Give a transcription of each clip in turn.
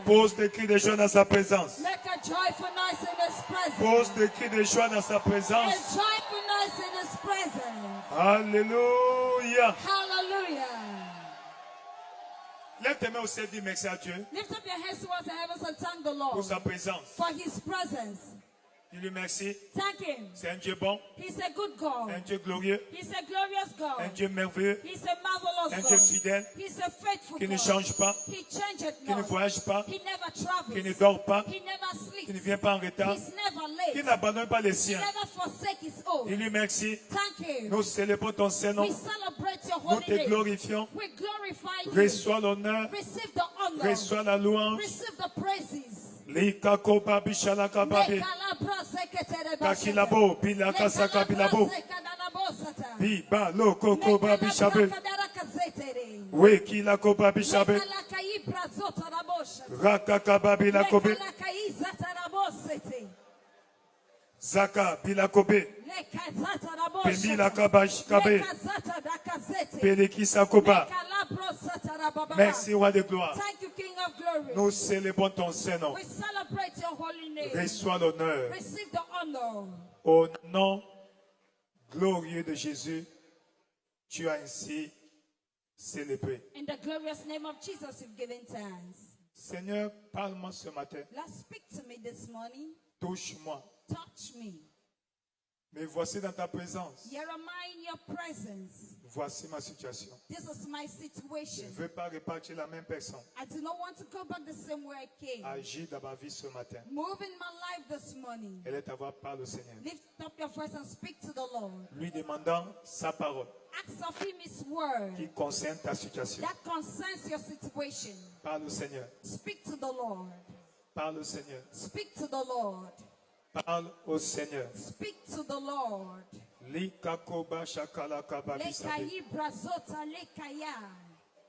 Pose des cris de joie dans sa présence. Make a joyful noise in His presence. Pose des cris de joie dans sa A présence. joyful noise in His presence. Alléluia. Hallelujah. Lève tes mains au ciel, dis merci à Dieu Lift up your hands towards the heavens and thank the pour Lord sa présence. for His presence. Dis-lui merci. Thank Him. C'est un Dieu bon, He's a good God. un Dieu glorieux, He's a glorious un God. Dieu merveilleux, He's a marvelous un Dieu God. fidèle, He's a faithful qui ne God. change pas, He changeth qui ne not. voyage pas, He never qui travels. ne dort pas, He never qui ne sleeps. vient pas en retard, He's never qui late. n'abandonne pas les He siens. never forsake His own. Dis-lui merci. Thank Him. Nous célébrons ton Saint-Nom. We celebrate your Nous holy te name. glorifions. We glorify you. Reçois l'honneur, Receive the honor. reçois la louange. Receive the praises. Likakoba bishalakababe. Kakilabo bilakasaka bilabo. Biba lokokoba bishabe. Wekilakoba bishabe. Rakakaba bilakobe. Zaka bilakobe. Pemila kabash kabe. Pelekisa koba. Merci roi de gloire. Thank you, King of Glory. Nous célébrons ton Saint-Nom. We celebrate your holy name. Reçois l'honneur. Receive the honor. Au nom glorieux de Jésus, tu as ainsi célébré. In the glorious name of Jesus, you've given thanks. Seigneur, parle-moi ce matin. Lord, speak to me this morning. Touche-moi. Touch me. Me voici dans ta présence. Here am I in your presence. Voici ma situation. This is my Je situation. ne veux pas repartir la même personne. I do not want to go back the same way I came. Agis dans ma vie ce matin. Move in my life this morning. Elle est ta voix, parle au Seigneur. Lift up your voice and speak to the Lord. Lui demandant sa parole Ask of Him His word qui concerne ta situation. that concerns your situation. Parle au Seigneur. Speak to the Lord. Parle au Seigneur. Speak to the Lord. Parle au Seigneur. Speak to the Lord. Likakoba shakalakaba bisabe. Lekayi brazota lekaya.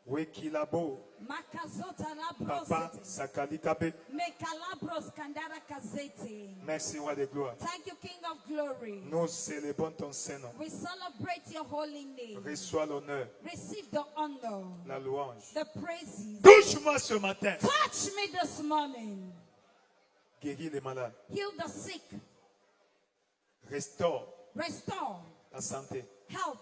Wekilabo. Makazota Papa labrosete. sakalikabe. Mekalabros kandara kazete. Merci roi de gloire. Thank you, King of Glory. Nous célébrons ton Saint-Nom. We celebrate your holy name. Reçois l'honneur, Receive the honor, la louange. the praises. Touche-moi ce matin. Touch me this morning. Guéris les malades. Heal the sick. Restaure Restore la santé. health.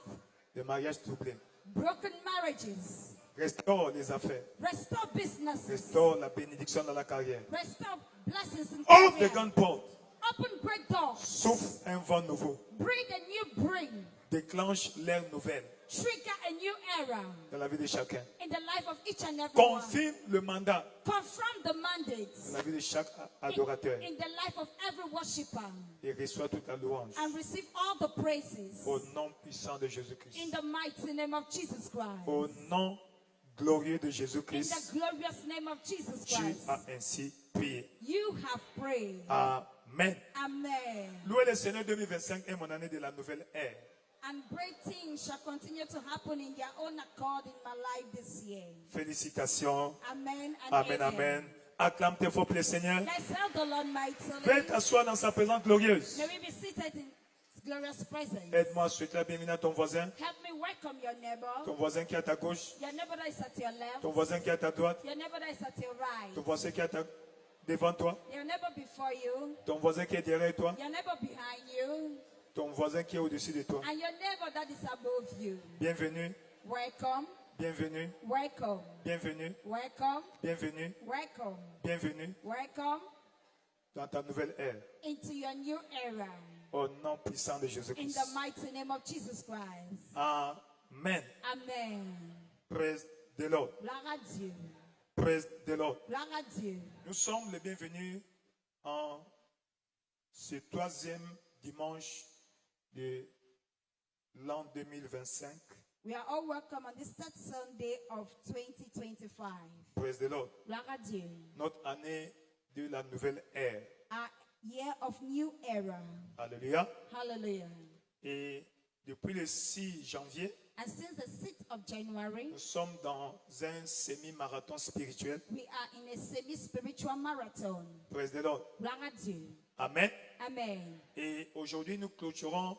Les mariages troublés. Broken marriages. Restaure les affaires. Restore businesses. Restaure la bénédiction dans la carrière. Restore blessings in Ouvre de career. grandes portes. Open great doors. Souffle un vent nouveau. Breathe a new bring. Déclenche l'ère nouvelle Trigger a new era dans la vie de chacun. in the life of each and every one. Confirme le mandat Confirm the mandates dans la vie de chaque adorateur. in the life of every worshiper. Et reçois toute la louange. And receive all the praises Au nom puissant de in Jésus-Christ. the mighty name of Jesus Christ. Au nom glorieux de In Jésus-Christ, the glorious name of Jesus tu Christ. as ainsi prié. You have prayed. Amen. Amen. Louez le Seigneur 2025 est mon année de la nouvelle ère. And great things shall continue to happen in their own accord in my life this year. Félicitations. Amen and Amen, amen. Acclame tes faux pour le Seigneur. Let's help the Lord mightily. Fais t'asseoir dans sa présence glorieuse. May we be seated in His glorious presence. Aide-moi à souhaiter la bienvenue à ton voisin. Help me welcome your neighbor. Ton voisin qui est à ta gauche. Your neighbor that is at your left. Ton voisin qui est à ta droite. Your neighbor that is at your right. Ton voisin qui est devant toi. Your neighbor before you. Ton voisin qui est derrière toi. Your neighbor behind you. Ton voisin qui est au-dessus de toi. And your neighbor that is above you. Bienvenue, Welcome. bienvenue, Welcome. bienvenue, Welcome. bienvenue, Welcome. bienvenue Welcome dans ta nouvelle ère. into your new era. Au nom puissant de In Jésus-Christ. the mighty name of Jesus Christ. Amen. Amen. Praise the Lord. Gloire à Dieu. Praise the Lord. Gloire à Dieu. Nous sommes les bienvenus en ce troisième dimanche de l'an 2025. We are all welcome on this third Sunday of 2025. Praise the Lord. Gloire à Dieu. Notre année de la nouvelle ère. A year of new era. Alléluia. Hallelujah. Et depuis le 6 janvier, And since the 6th of January, nous sommes dans un semi-marathon spirituel. we are in a semi-spiritual marathon. Praise the Lord. Gloire à Dieu. Amen. Amen. Et aujourd'hui, nous clôturons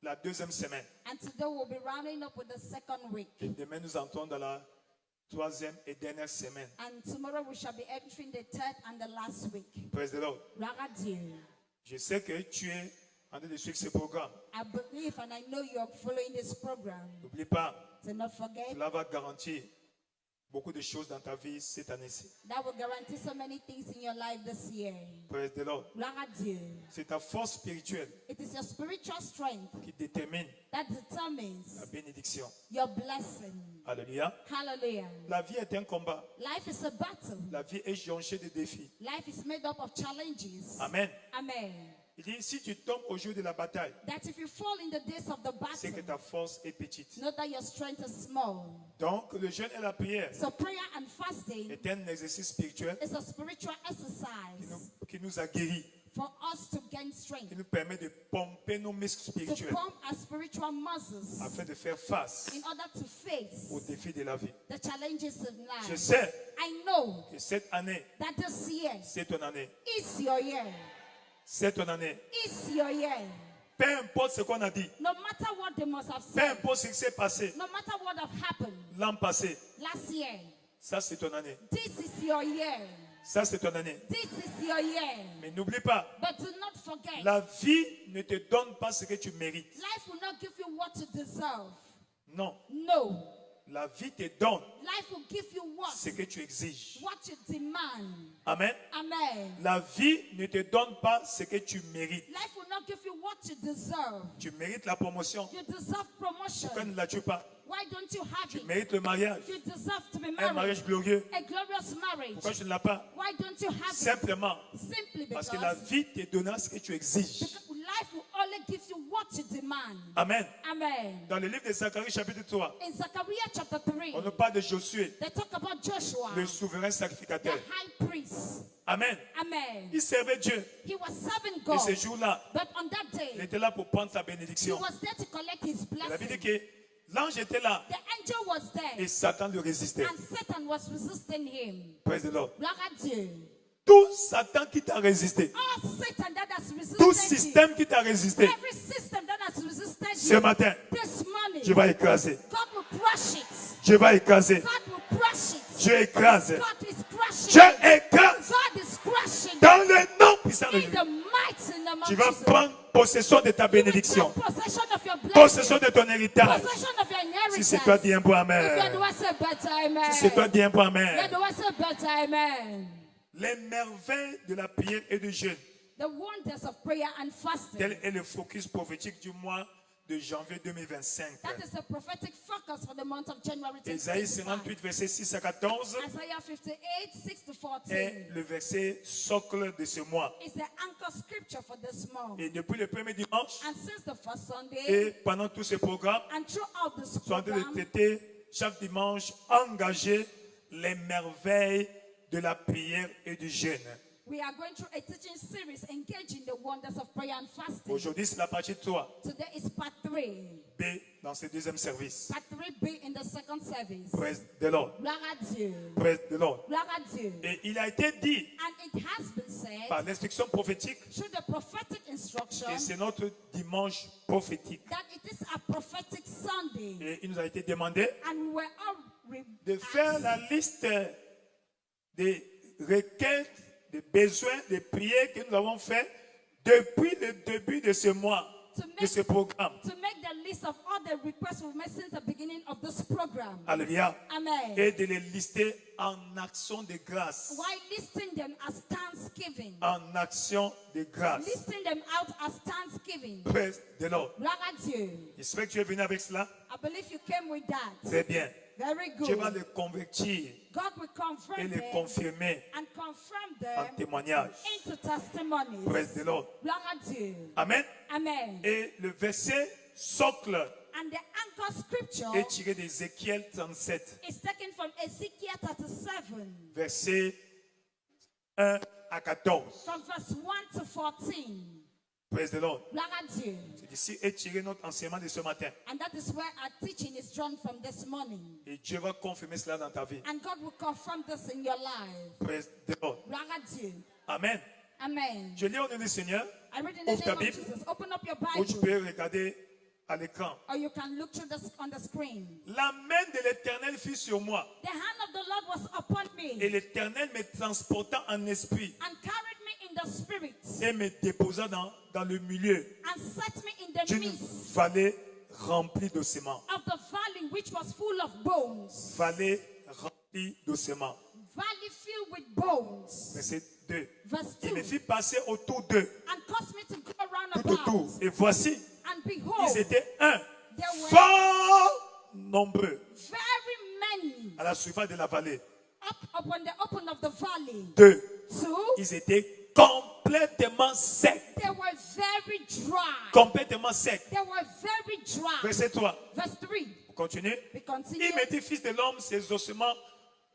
la deuxième semaine. And today we'll be rounding up with the second week. Et demain, nous entrons dans la troisième et dernière semaine. And tomorrow we shall be entering the third and the last week. Praise the Lord. Gloire à Dieu. Je sais que tu es en train de suivre ce programme. I believe and I know you're following this program. N'oublie pas, Do not forget. cela va garantir beaucoup de choses dans ta vie cette année-ci. That will guarantee so many things in your life this year. Praise the Lord. Gloire à Dieu. C'est ta force spirituelle It is your spiritual strength qui détermine that la determines bénédiction. your blessing. Alléluia. Hallelujah. La vie est un combat. Life is a battle. La vie est jonchée de défis. Life is made up of challenges. Amen. Amen. Il dit, si tu tombes au jour de la bataille, That if you fall in the days of the c'est que battle, ta force est petite. know that your strength is small. Donc, le jeûne et la prière So prayer and fasting est un exercice spirituel is a spiritual exercise qui nous a guéris, for us to gain strength, qui nous permet de pomper nos muscles to spirituels pump our spiritual muscles afin de faire face in order to face aux défis de la vie. the challenges of Je life. sais I know que cette année, that this year c'est ton année. is your year. C'est ton année. Is your year. Peu importe ce qu'on a dit, No matter what they must have peu said, importe ce qui s'est passé no matter what have happened l'an passé, last year, ça c'est ton année. this is your year. Ça c'est ton année. This is your year. Mais n'oublie pas, But do not forget, la vie ne te donne pas ce que tu mérites. life will not give you what you deserve. Non, No. la vie te donne Life will give you ce que tu exiges. what you demand. Amen. Amen. La vie ne te donne pas ce que tu mérites. Life will not give you what you deserve. Tu mérites la promotion. You deserve promotion. Pourquoi ne l'as-tu pas? Why don't you have Tu it? mérites le mariage. You deserve to be Un married. mariage glorieux. A glorious marriage. Pourquoi tu ne l'as pas? Why don't you have it? Simplement Simply parce because que la vie te donnera ce que tu exiges. life will only give you what you demand. Amen. Amen. Dans le livre de Zacharie chapitre 3, In Zechariah chapter 3, on nous parle de Josué, they talk about Joshua, le souverain the sacrificateur. high priest. Amen. Amen. Il servait Dieu. He was serving Et God. ce jour-là, But on that il day, était là pour prendre sa he bénédiction. was there to collect his La Bible dit blessing. que l'ange était là The angel was there, et Satan le résistait. and Satan was resisting him. Praise the Lord. Gloire à Dieu. Tout Satan qui t'a résisté, All Satan that has tout resisted système qui t'a résisté, you, every system that has resisted ce you, matin, this morning, je vais écraser. God will crush it. Je vais écraser. God will crush it. Je écrase. God is crushing Je it. écrase. God is crushing it. Dans le nom puissant de In Jésus. the mighty name of Tu vas Jesus. prendre possession de ta You will bénédiction. take possession of your blessing. Possession de ton héritage. Possession of your inheritance. Si c'est toi, dis un bon If you're amen. the one, say better amen. Si c'est toi, dis un bon You're amen. the one, say better amen. Les merveilles de la prière et du jeûne. The wonders of prayer and fasting. Tel est le focus prophétique du mois de janvier 2025. That is the prophetic focus for the month of January Ésaïe 2025. 58, verset 6 à 14 Isaiah 58, 6 to 14 est le verset socle de ce mois. is the anchor scripture for this month. Et depuis le premier dimanche And since the first Sunday et pendant tout ce programme, and throughout this sont en train de program, traiter chaque dimanche engager les merveilles de la prière et du jeûne. we are going through a teaching series engaging the wonders of prayer and fasting. Aujourd'hui, c'est la partie 3, Today is part 3. B, dans ce deuxième service. Part 3B in the second service. Praise the Lord. Gloire à Dieu. Praise the Lord. Gloire à Dieu. Et il a été dit And it has been said par l'instruction prophétique, through the prophetic instruction et c'est notre dimanche prophétique. that it is a prophetic Sunday. Et il nous a été demandé And we were all de faire la liste des requêtes, des besoins, des prières que nous avons fait depuis le début de ce mois, de ce programme. to make the list of all the requests we've made since the beginning of this program. Alléluia. Amen. Et de les lister en action de grâce. While listing them as thanksgiving. En action de grâce. Listing them out as thanksgiving. Praise the Lord. Gloire à Dieu. J'espère que tu es venu avec cela. I believe you came with that. Très bien. Very Tu vas good. les convertir God will et confirm les them confirmer and confirm en them témoignage. into testimonies. Praise the Lord. Gloire à Dieu. Amen. Amen. Et le verset socle And the anchor scripture est tiré d'Ézéchiel 37, is taken from Ezekiel 37, versets 1 à 14. from verse 1 to 14. Praise the Lord. Gloire à Dieu. C'est d'ici est tiré notre enseignement de ce matin. And that is where our teaching is drawn from this morning. Et Dieu va confirmer cela dans ta vie. And God will confirm this in your life. Praise the Lord. Gloire à Dieu. Amen. Amen. Je lis au nom du Seigneur, I read in the Ouvre ta name of Bible, Jesus. Open up your où tu Bible. peux regarder à l'écran. or you can look through on the screen. La main de l'Éternel fut sur moi. The hand of the Lord was upon me Et l'Éternel me transporta en esprit and carried me in the spirit et me déposa dans le milieu and set me in the d'une midst vallée remplie d'ossements. of the valley which was full of bones. Vallée remplie d'ossements. Valley filled with bones. Verset 2. Verse Il 2. me fit passer autour d'eux, And caused me to go around tout autour. about. Et voici, And behold, ils étaient there were fort nombreux very many à la surface de la vallée. up upon the open of the valley. 2. 2. Ils étaient complètement secs. They were very dry. Complètement secs. They were very dry. Verset 3. Verse 3. Continue. We continue. Il me dit, fils de l'homme, ces ossements,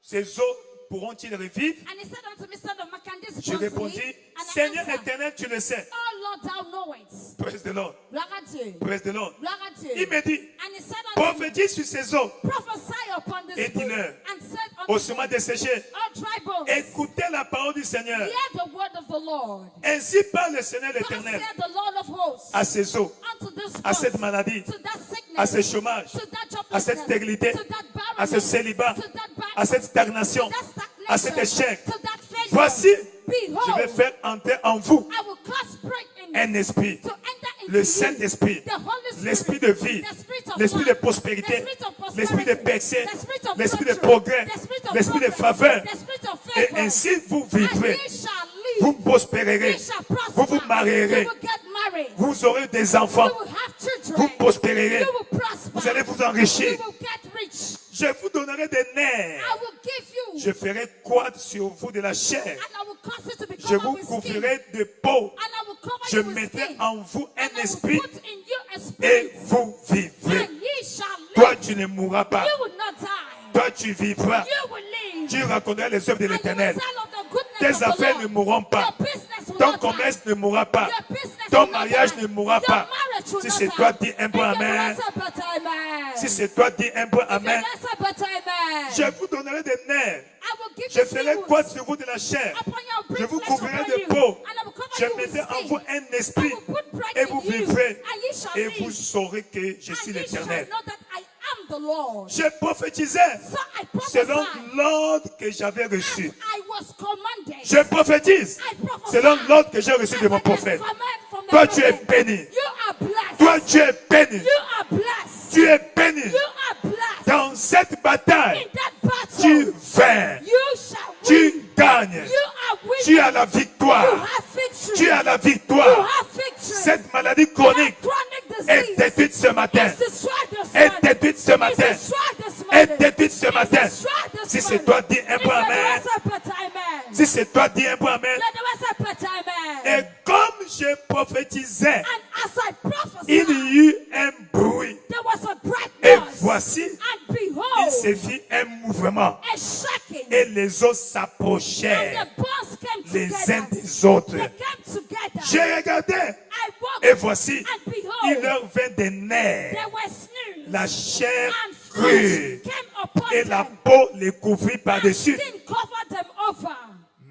ces os pourront-ils revivre? And he said unto me, son of man, can this Je bones répondis, live? And I Seigneur answered, éternel, tu le sais. oh Lord, thou knowest. Praise the Lord. Gloire à Dieu. Praise the Lord. Gloire à Dieu. Il me dit, And he said unto me, prophétise sur ces os, prophesy upon Et this bones. dis-leur, And said unto ossements me, desséchés, all dry bones, écoutez la parole du Seigneur. hear the word of the Lord. Ainsi parle le Seigneur Thus l'éternel said the Lord of hosts à ces os, unto this à cette bones, maladie, to that sickness, à ce chômage, to that à cette joblessness, stérilité, to that à ce barrenness, célibat, to that à cette barrenness, stagnation, to that stagnation, à cet échec. to that failure. Voici, Behold, je vais faire entrer en vous I will cause break in un esprit, to enter into le you, Saint-Esprit, the Holy Spirit, l'esprit de vie, the spirit of l'esprit de life, prospérité, the spirit of prosperity, l'esprit de percée, the spirit of l'esprit de breakthrough, progrès, the spirit of l'esprit de progress, faveur. the spirit of Et favor. ainsi vous And vivrez, ye shall live, vous prospérerez, ye shall prosper, vous vous marierez, you will get married, vous aurez des enfants, you will have children, vous prospérerez, you will prosper, vous allez vous you enrichir. will get rich. Je vous donnerai des nerfs. I will give you, Je ferai croître sur vous de la chair. and I will cause it to be Je covered vous with skin, couvrirai de peau. and I will cover Je you with mettrai skin, en vous and un I will esprit put in you a et spirit, vous vivrez. and ye shall Toi, live. tu ne mourras pas. You will not die. Toi, tu vivras. You will live. Tu raconteras les œuvres de And you will l'Éternel. tell of the goodness Tes of the affaires ne Lord. mourront pas. Your business will Ton not commerce die. ne mourra pas. Your business Ton will not mariage die. ne mourra Your pas. marriage will Si not c'est die. toi, dis un peu If you amen. don't say but amen. Si c'est toi, dis un peu If you amen. don't say but amen. Je vous donnerai des nerfs. I will give Je you ferai food croître sur vous de la chair. upon your Je breast vous flesh couvrirai upon de you. peau. And I will cover Je you with mettrai en skin. vous un I esprit. will put breath Et in vous you. vivrez. And ye shall Et live. vous saurez que je suis And ye shall l'Éternel. know that I am the Lord. Je prophétisais So I selon prophesy l'ordre que j'avais reçu. as I was commanded. Je prophétise I prophesy selon l'ordre que j'ai reçu as de mon I prophète. command from the Toi, tu es prophet. béni. You are blessed. Toi, tu es béni. You are blessed. Tu es béni. You are blessed. Dans cette bataille, In that battle, tu vins. you shall win. Tu gagnes. You are winning. Tu as la You victoire. have victory. Tu as la You victoire. have victory. Cette maladie chronique That chronic est disease détruite ce matin. is destroyed this Est morning. détruite ce Is matin. destroyed this Est morning. détruite ce Is matin. destroyed this Si c'est morning. toi, dis un If peu you amen. don't say but amen. Si c'est toi, dis un peu amen. Let the say but amen. Et comme je prophétisais, And as I prophesied, il y eut un bruit. there was a great Et noise. voici, And il behold, se fit un mouvement. a shaking. Et les os And s'approchèrent the bones came les uns together. des autres. They came together. J'ai regardé. I walked, Et voici, and il behold, leur vint des nerfs. there were snakes, La chair and crue. flesh came upon Et la them, peau les couvrit and par-dessus. skin covered them over.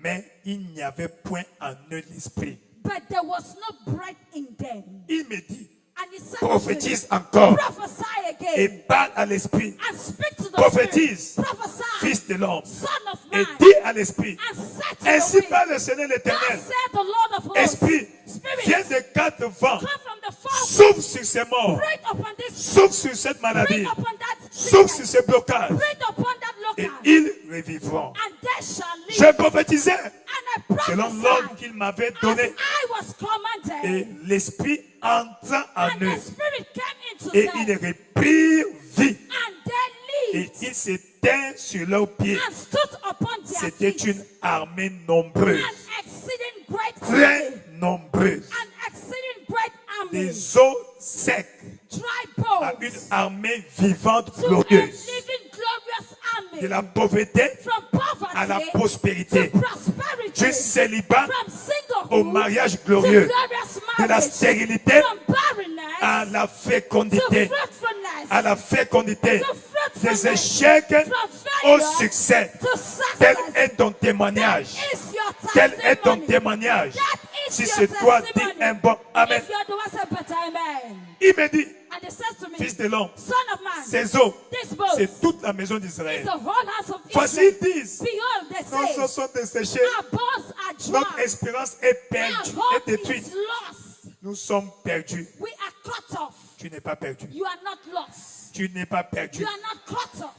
Mais il n'y avait point en eux l'esprit. But there was no breath in them. Il me dit, And he said, prophétise unto me, encore prophesy et again, parle à l'esprit. and speak to the Prophétise, spirit. Prophesy, fils de l'homme, son of et man, dis à l'esprit. and say to Ainsi the wind, parle le Seigneur thus l'Éternel. said the Lord of hosts, Esprit, Spirit, viens des quatre vents. come from the four Souffle sur ces morts. breathe upon this, Souffle sur cette maladie. breathe upon that Souffle sickness, sur ces blocages. breathe upon that Et local, ils revivront. and they shall live. Je prophétisais And I selon l'ordre prophesied qu'il m'avait as donné. I was commanded. Et l'esprit entra en And eux. the spirit came into Et them. ils reprirent vie. And they Et lived ils s'éteignent sur leurs pieds. and stood upon their C'était feet. une armée nombreuse. An exceeding great Très army. nombreuse. An exceeding great army. Des os secs Dry à bones. une armée vivante To a glorieuse. living glorious army. De la pauvreté From poverty à la prospérité. to prosperity. Du célibat From singlehood au mariage to glorieux. glorious De la marriage. stérilité From barrenness à la to fécondité. fruitfulness. À la fécondité. To fruitfulness. Des échecs From au failure succès. to Tel success. est ton témoignage. That is your Quel est ton testimony. témoignage? That is Si your c'est toi, dis testimony. un bon amen. If you're the one say but amen. Il me dit, And he says to me, fils de l'homme, Son of man, ces eaux, this boat c'est toute la maison is d'Israël. the whole house of Voici, Israel. ils disent, Behold, they nos say, eaux sont desséchées, our bones are notre dry. espérance est Our perdue, hope est détruite. is lost. Nous sommes perdus. We are cut off. Tu n'es pas perdu. You are not lost. Tu n'es pas perdu. You are not cut off.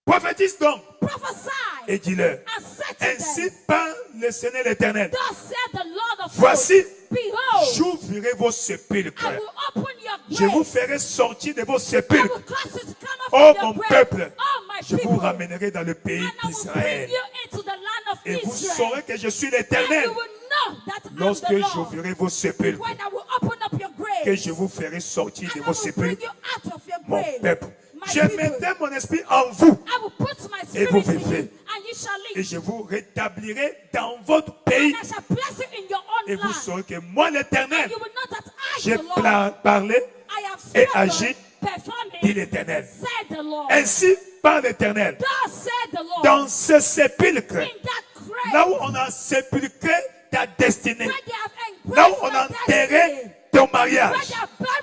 Prophétise donc Prophesy et dis-leur, and say to ainsi them, parle le Seigneur l'Éternel. Thus said the Lord of Voici, hosts, behold, j'ouvrirai vos I sépulcres. will open your Je vous graves. ferai sortir de vos I sépulcres. will cause you to come up Oh from mon your grave. peuple, Oh my je vous people, ramènerai dans le pays and I will bring d'Israël. you into the land of Et vous Israel. saurez que je suis And l'Éternel you will know that I'm lorsque the Lord. j'ouvrirai vos sépulcres. When I will open up your grave, Que je vous ferai sortir de and I vos will bring sépulcres, you out of your mon grave. peuple. My Je people. mettrai mon esprit en vous I will put my Et spirit vous in vivrez. you, and you shall et live. je vous rétablirai dans votre pays. And I shall bless you in your Et own vous land. saurez que moi, l'Éternel, You will know that I, j'ai the Lord, parlé I have et spoken, agi, performed dit it, l'Éternel. said the Lord. Ainsi par l'Éternel, Thus said the Lord. dans ce sépulcre, In that grave, là où on a sépulcré ta destinée, where they have là où engraved on a your destiny, enterré ton mariage,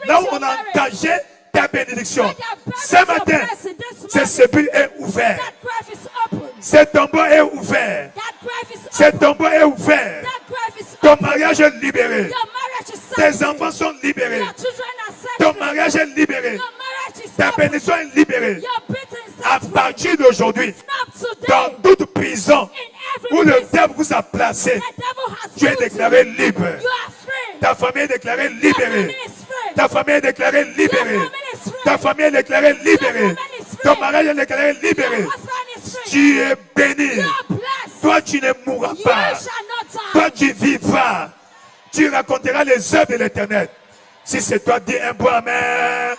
là où on a engagé ta bénédiction. where they have buried Ce your matin, blessing, this ce morning, sépulcre est ouvert. that grave is open. Ce tombeau est ouvert. That grave is Ce open. tombeau est ouvert. That grave is Ton open. mariage est libéré. Your marriage is Tes set enfants sont libérés. Your children are set Ton free. mariage est libéré. Your marriage is Ta open. bénédiction est libérée. Your business is À set free. partir d'aujourd'hui, From dans today, toute prison in every où le prison, diable vous a placé, the devil has tu es put you. déclaré libre. You are free. Ta famille est déclarée Your libérée. family is free. Ta famille est déclarée libérée. Your family is free. Ta famille est déclarée libérée. Your family is free. Ton mariage est déclaré libéré. Your husband is free. Tu es béni. You are blessed. Toi, tu ne mourras You pas. shall not die. Toi, tu vivras. Tu raconteras les œuvres de l'Éternel. Si c'est toi, dis un bon amen.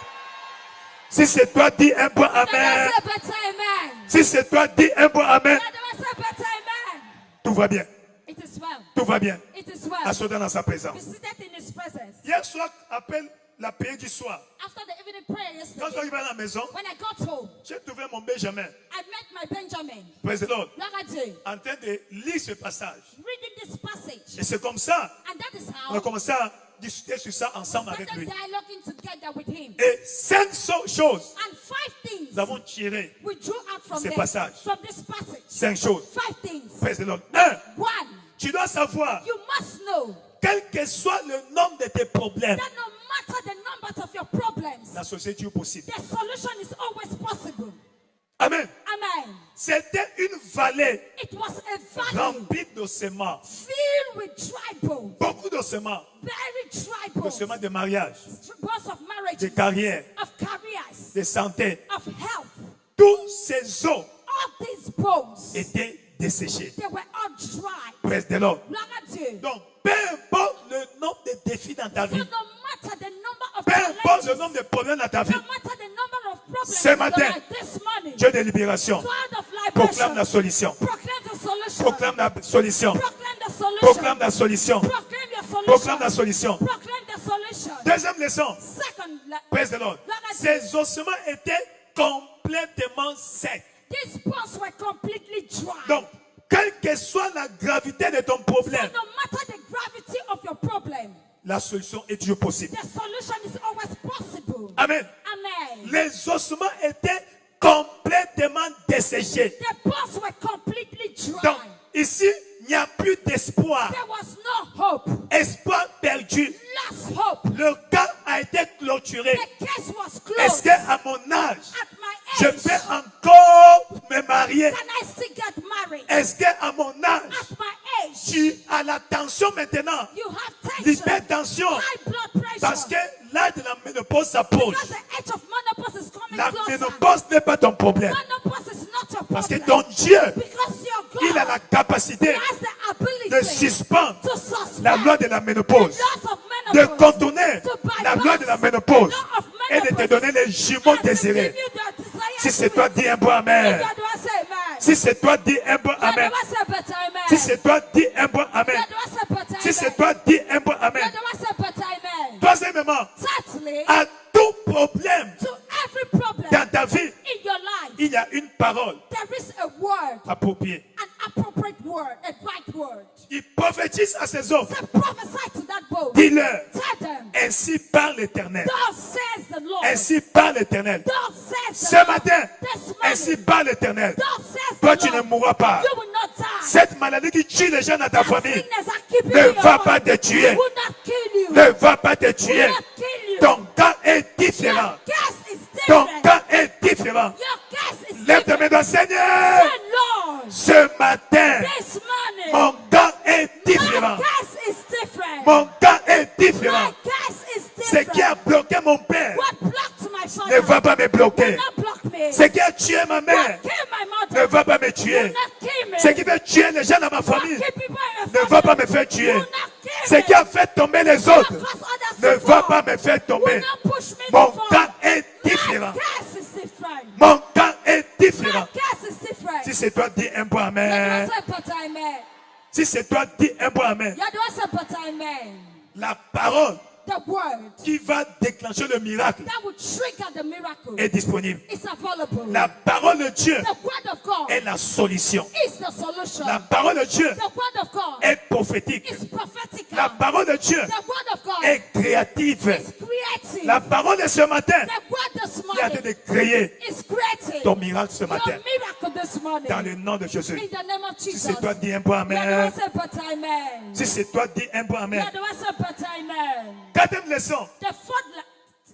Si c'est toi, dis un bon Let us amen. say better amen. Si c'est toi, dis un bon amen. Let us say better amen. Tout va bien. It is well. Tout va bien. It is well. Assois-toi dans sa Be présence. seated in his presence. Hier soir, après la prière du soir, After the evening prayer quand je suis yesterday, arrivé à la maison, when I got home, j'ai trouvé mon Benjamin, I met my Benjamin, praise the Lord, Lagade, en train de lire ce passage. reading this passage. Et c'est comme ça, And that is on a how commencé à discuter sur ça we ensemble avec started lui. dialoguing together with him. Et 5 choses And 5 things nous avons tiré. we drew out from Ces this, passages. from this passage. 5 choses. 5 things. Praise the Lord. 1. One, Tu dois savoir, you must know quel que soit le nombre de tes problèmes, that no matter the numbers of your problems, la société est possible. the solution is always possible. Amen. Amen. C'était une vallée It was a valley remplie d'ossements. filled with tribal, Beaucoup d'ossements. very tribal, Ossements de mariage, both of marriage, de carrière, of careers, de santé. of health. Tous ces os All these bones, étaient desséchés. they were all dry. Praise the Lord. Look at you. Donc, peu importe le nombre de défis dans ta So vie, no matter the number of peu importe le challenges, nombre de problèmes dans ta vie, no matter the number of problems Ce in your matin, life, this morning, Dieu de libération God of proclame la liberation, solution. proclaim the solution. Proclame la solution. Proclaim the solution. Proclame la solution. Proclaim your solution. Proclame la solution. Proclaim the solution. Deuxième leçon. Second, Praise the Lord. Ces ossements étaient complètement secs. these bones were completely dry. Donc, quelle que soit la gravité de ton So problème, no matter the gravity of your problem, la solution est toujours possible. the solution is always possible. Amen. Amen. Les ossements étaient complètement desséchés. The bones were completely dry. Donc, ici, il n'y a plus d'espoir. There was no hope. Espoir perdu. Lost hope. Le cas a été clôturé. The case was Est-ce closed. qu'à mon âge, At my je age, peux encore me marier? can I still get married? Est-ce qu'à mon âge, At my age, tu as la tension maintenant? you have tension, L'hypertension. high blood pressure. Parce que l'âge de la ménopause s'approche. Because the age of menopause is coming La closer. ménopause n'est pas ton problème. Menopause is not your Parce que problem. ton Dieu, Because your God il a la capacité has the ability de suspendre to suspend la loi de la ménopause, the laws of de menopause, contourner to bypass la loi de la ménopause the law of et de te menopause, donner les jumeaux and to désirés. give you the desired Si c'est toi, dis un bon amen. If you do, I say amen. Si c'est toi, dis un bon You amen. do, I say better amen. Si c'est toi, dis un bon amen. You do, I say better Si c'est amen. toi, dis un bon You amen. do, I say better amen. Troisièmement, Thirdly, à tout problème to every problem dans ta vie, in your life, il y a une parole there is a word, appropriée. an appropriate word, a right word. Il prophétise à ses hommes. Say, prophesy to that boat. Dis-leur, Tell them, ainsi parle l'Éternel. thus says the Lord. Ainsi parle l'Éternel. Thus says the Ce Lord. matin, This morning, ainsi parle l'Éternel. thus says Toi, the tu ne Lord. mourras pas. You will not die. Cette maladie qui tue les gens dans ta That famille sickness are keeping ne you in your va pas body te tuer. will not kill you. Ne va pas te Will tuer. not kill you. Ton cas est différent. Your case is Ton different. cas est différent. Your case is Lève ta main different. dans Seigneur. Say, Lord, Ce matin, this morning, mon cas est my différent. case is different. Mon cas est différent. My case is Ce qui a different. bloqué mon père What blocked my ne father va pas me will bloquer. not block me. Ce qui a tué ma mère What killed my ne mother va pas me will tuer. not kill me. Ce qui veut tuer les gens dans ma What famille keep people in ne your va pas family me faire tuer. will not kill Ce me. qui a fait tomber les What autres cause others ne to va fall pas me faire will tomber. not push me Mon to fall. cas est différent. My case is different. Mon cas est différent. My case is different. Si c'est toi, dis un point amen. Yadwa say but amen. Si c'est toi, dis un point amen. Yadwa say but amen. La parole The word qui va déclencher le miracle that will trigger the miracle est disponible. is available. La parole de Dieu The word of God est la solution. is the solution. La parole de Dieu The word of God est prophétique. is prophetical. La parole de Dieu The word of God est créative. is creative. La parole de ce matin The word this qui a été morning de créer is creative. ton miracle ce Your matin. miracle this morning. Dans le nom de Jésus. In the name of Si Jesus. c'est toi, dis un point Yadwa amen. say but amen. Si c'est toi, dis un point amen. Yadwa say but amen. Quatrième leçon. The fourth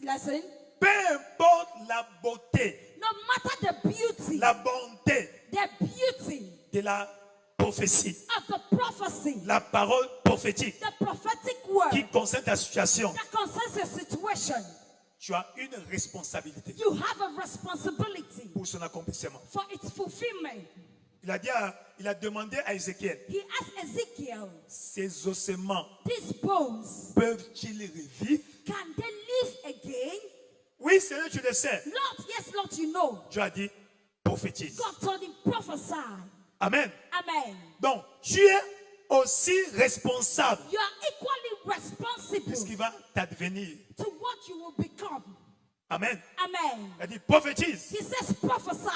lesson, Peu importe la beauté, no matter the beauty, la bonté the beauty de la prophétie, of the prophecy, la parole prophétique the prophetic word qui concerne ta situation, that concerns a situation, tu as une responsabilité you have a responsibility pour son accomplissement. for its fulfillment. Il a demandé à Ézéchiel, He asked Ezekiel, ces ossements these bones, peuvent-ils revivre? can they live again? Oui, Seigneur, tu le sais. Lord, yes, Lord, you know. Tu as dit, prophétise. God told him, prophesy. Amen. Amen. Donc, tu es aussi responsable You are equally responsible de ce qui va t'advenir. to what you will become. Amen. Amen. Il a dit, prophétise. He says, prophesy.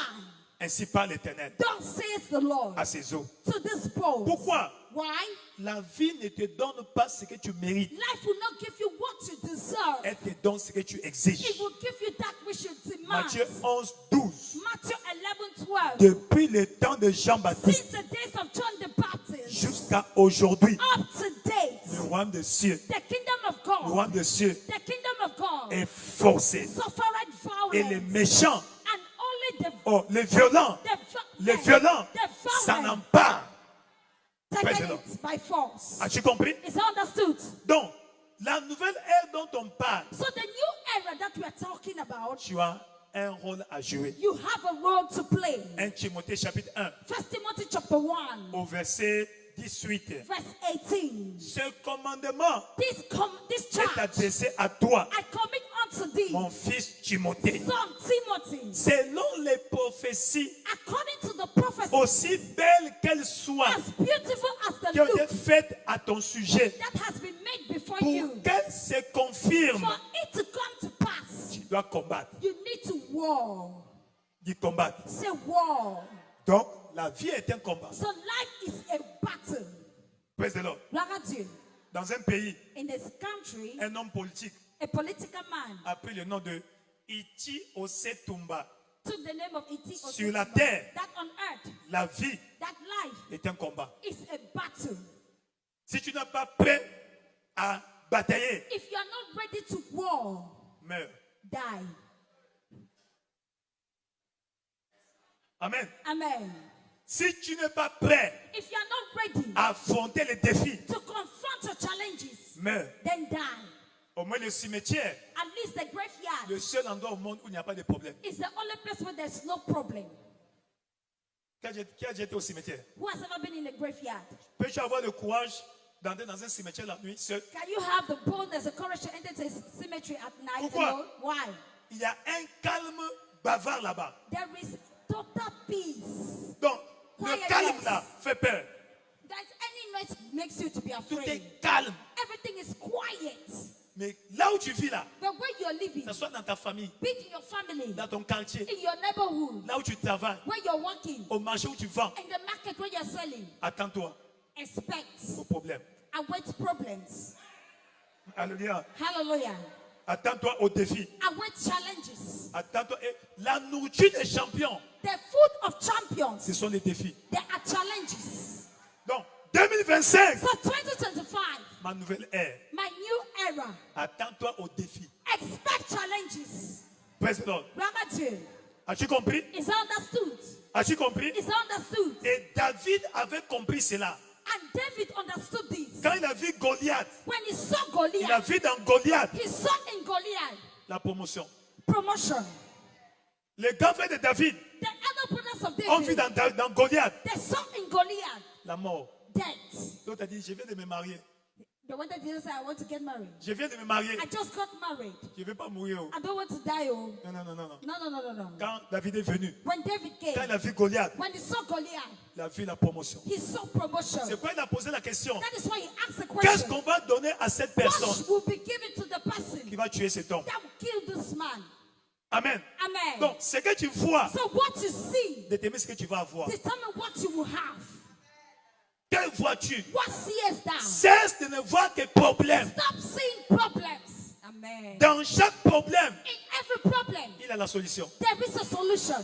Ainsi parle l'Éternel Thus says the Lord à ses eaux. to this bones. Pourquoi? Why? La vie ne te donne pas ce que tu mérites. Life will not give you what you deserve. Elle te donne ce que tu exiges. It will give you that which you demand. Matthieu 11, 12. Matthew 11:12. Depuis le temps de Jean-Baptiste Since the days of John the Baptist jusqu'à aujourd'hui, up to date, le royaume des cieux, the kingdom of le God, royaume des cieux the kingdom of God est forcé. suffered Et les violence. méchants, And only les violents, les violents the s'en violent emparent. taken it by force. As-tu compris? Is that understood? Donc, la nouvelle ère dont on parle, So the new era that we are talking about, tu as un rôle à jouer. you have a role to play. 1 Timothée chapitre 1 First Timothy chapter 1, au verset 18. verse 18. Ce commandement This est charge adressé à toi, I commit unto thee, mon fils Timothée. son Timothy, Selon les prophéties, according to the prophecy, aussi belles qu'elles soient, as beautiful as qui the ont été look faites à ton sujet, that has been made before pour you, qu'elles se confirment, for it to come to pass, tu dois combattre. you need to war. Dis combattre. Say war. Donc, la vie est un combat. So life is a battle. Praise the Lord. Gloire à Dieu. Dans un pays, In this country, un homme politique a political man a pris le nom de Iti Osetumba. took the name of Iti Sur la Osetumba, terre, that on earth, la vie that life est un combat. is a battle. Si tu n'es pas prêt à batailler, If you are not ready to war, meurs. die. Amen. Amen. Si tu n'es pas prêt If you are not ready à affronter les défis, to confront your challenges, meurs. then die. Au moins le cimetière, At least the graveyard le seul endroit au monde où il n'y a pas de problème. is the only place where there's no problem. Qui a déjà été au cimetière? Who has ever been in a graveyard? Peux-tu avoir le courage d'entrer dans un cimetière la nuit seul? Can you have the boldness, the courage to enter the cemetery at night Pourquoi? alone? Why? Il y a un calme bavard là-bas. There is total peace. Donc, le Quietness. calme là fait peur. That any noise makes you to be Tout afraid. est calme. Everything is quiet. Mais là où tu vis là, But where you're living, que ce soit dans ta famille, be it in your family, dans ton quartier, in your neighborhood, là où tu travailles, where you're working, au marché où tu vends, in the market where you're selling, attends-toi expect, au problème. await problems. Alléluia. Hallelujah. Attends-toi au défi. Await challenges. Attends-toi. Et la nourriture des champions, The food of ce champions, sont les défis. there are challenges. Donc, 2025, So 2025, ma nouvelle ère. my new era, Attends-toi au défi. expect challenges. Praise the Lord. Brother, As-tu compris? is understood. As-tu compris? Is understood. Et David avait compris cela. And David understood this. Quand il a vu Goliath, When he saw il a Goliath, vu dans Goliath he saw in Goliath la promotion. promotion. Les grands frères de David The other brothers of ont vu David, dans Goliath they saw in Goliath la mort. death. L'autre a dit, je viens de me marier. The one that didn't say, I want to get married. Je viens de me marier. I just got married. Je ne vais pas mourir. Oh. I don't want to die. Oh. Non, non, non, non, non. No, no, no, no, no. Quand David est venu, When David quand came, il a vu Goliath, when he saw Goliath, il a vu la promotion. he saw promotion. C'est pourquoi il a posé la question. That is why he asked the Qu'est-ce question. qu'on va donner à cette personne What will be given to the person qui va tuer cet homme? that will kill this man? Amen. Amen. Donc, ce que tu vois, So what you see, détermine ce que tu vas avoir. determine what you will have. Quelle vois-tu? What seest thou? Cesse de ne voir que problème. Stop seeing problems. Amen. Dans chaque problème, In every problem, il a la solution. there is a solution.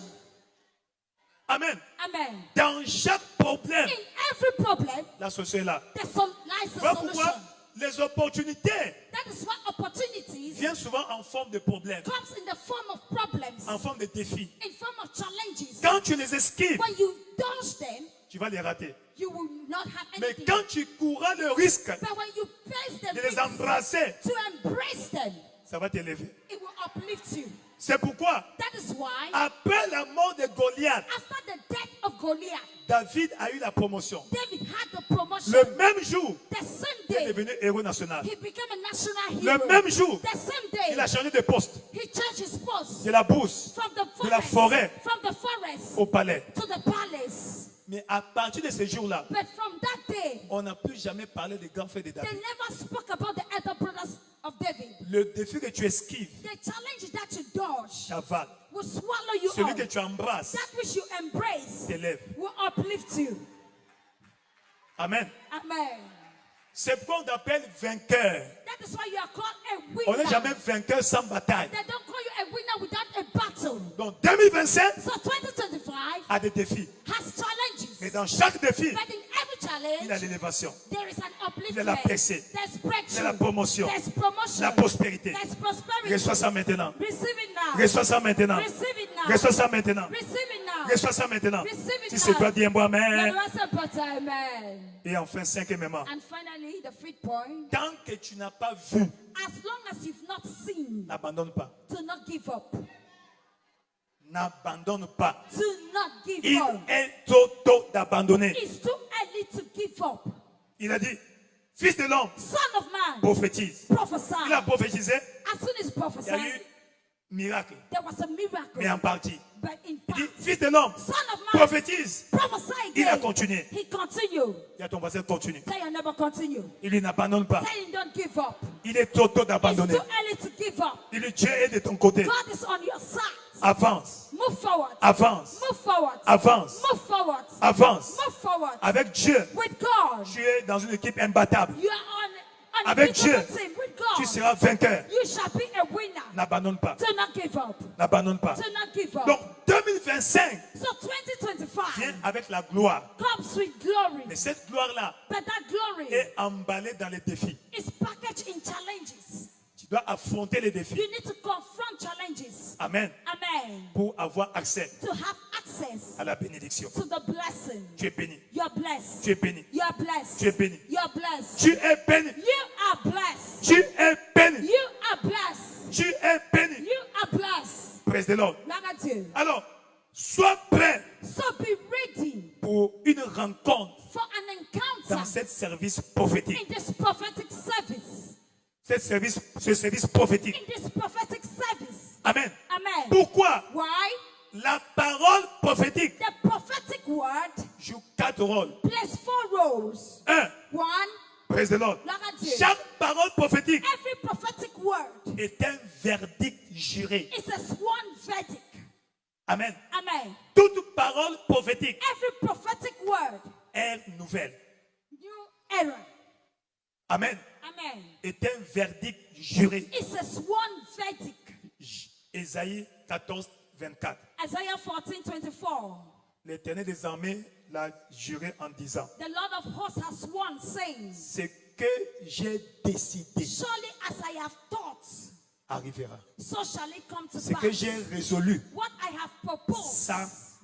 Amen. Amen. Dans chaque problème, In every problem, la solution est là. there lies a Voilà solution. pourquoi les opportunités That is why opportunities viennent souvent en forme de problème, comes in the form of problems, en forme de défis. in form of challenges. Quand tu les esquives, When you dodge them, tu vas les rater. you will not have Mais anything. quand tu courras le risque But when you face them de les embrasser, to embrace them, ça va t'élever. it will uplift you. C'est pourquoi, That is why, après la mort de Goliath, after the death of Goliath, David a eu la promotion. David had the promotion. Le même jour, The same il est day, devenu héros national. he became a national Le hero. même jour, The same day, il a changé de poste, he changed his post de la bourse from the de la forêt from the forest au palais. to the palace. Mais à partir de ce jour-là, But from that day, on n'a plus jamais parlé des grands frères de they David. never spoke about the other brothers of David. Le défi que tu esquives The challenge that you dodge t'avale. will swallow you Celui up. que tu embrasses That which you embrace t'élève. will uplift you. Amen. Amen. C'est pourquoi on t'appelle vainqueur. That is why you are called a On winner. n'est jamais vainqueur sans bataille. They don't call you a winner without a battle. Donc 2025 So 2025 a des défis. has challenges. Mais dans chaque défi, But in every il a challenge, l'élévation. there is an upliftment. Il y a la percée. There's Il y a breakthrough. la promotion. There's promotion. La prospérité. There's prosperity. Reçois ça maintenant. Receive it now. Reçois ça maintenant. Receive it now. Reçois ça maintenant. Receive it now. Reçois ça maintenant. Receive it Si c'est now. toi, dis un bon amen. Amen. Et enfin, cinquièmement, And finally, the fifth point. tant que tu n'as pas vu, As long as you've not seen, n'abandonne pas. do not give up. N'abandonne pas. Do not give Il up. est trop tôt d'abandonner. It's too early to give up. Il a dit, fils de l'homme, Son of man, prophétise. prophesy. Il a prophétisé, As soon as il y a prophesied, eu miracle, there was a miracle. mais en partie. But in Il dit, part, fils de l'homme, son of man, prophétise. prophesy Il a again. continué. He continued. Il y a ton voisin continue. Say you never continue. Il dit, n'abandonne pas. Say you don't give up. Il est trop tôt It's d'abandonner. too early to give up. Il dit, Dieu est de ton côté. God is on your side. Avance, Move forward. avance, Move forward. avance, Move forward. avance. Move forward. Avec Dieu, With God, tu es dans une équipe imbattable. you are on Avec unbeatable Dieu, team. With Tu God, seras vainqueur. you shall be a winner. N'abandonne pas. Do not give up. N'abandonne pas. Do not give up. Donc, 2025 So 2025 vient avec la gloire. comes with glory. Mais cette gloire-là But that glory est emballée dans les défis. is packaged in challenges. Tu dois affronter les défis. You need to confront challenges. Amen. Amen. Pour avoir accès To have access à la bénédiction. to the blessing. Tu es béni. You're blessed. Tu es béni. You're blessed. Tu es béni. You're blessed. Tu es béni. You are blessed. Tu es béni. You are blessed. Tu es béni. You are blessed. Praise the Lord. Look at you. Alors, sois prêt So be ready pour une rencontre for an dans encounter ce service prophétique. in this prophetic service. Ce service prophétique. In this prophetic service. Amen. Amen. Pourquoi? Why? La parole prophétique The prophetic word joue 4 rôles. plays 4 roles. 1. One, Praise the Lord. Gloire à Dieu. Chaque parole prophétique Every prophetic word est un verdict juré. is a sworn verdict. Amen. Amen. Toute parole prophétique Every prophetic word, est nouvelle. new era. Amen. Amen. Est un verdict juré. It's a sworn verdict. Ésaïe 14, 24. Isaiah 14:24. L'Éternel des armées l'a juré en disant, The Lord of hosts has sworn, saying, ce que j'ai décidé surely as I have thought, arrivera. so shall it come to Ce que pass. j'ai résolu What I have proposed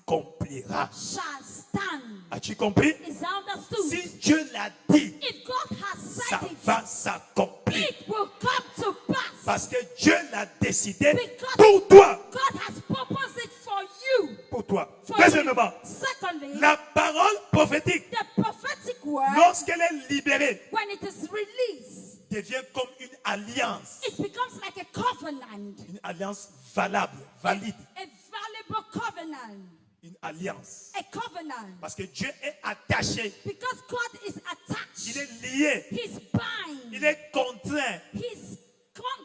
s'accomplira. shall stand. As-tu compris? Is understood. Si Dieu l'a dit, If God has ça said it, va s'accomplir. it will come to pass. Parce que Dieu l'a décidé Because pour toi. God has proposed it for you. Pour toi. For Deuxièmement, you. Secondly, la parole prophétique, the prophetic word, lorsqu'elle est libérée, when it is released, devient comme une alliance. it becomes like a covenant. Une alliance valable, valide. A valuable covenant. Une alliance. A covenant. Parce que Dieu est attaché. Because God is Il attached. est lié. He's bind. Il est contraint He's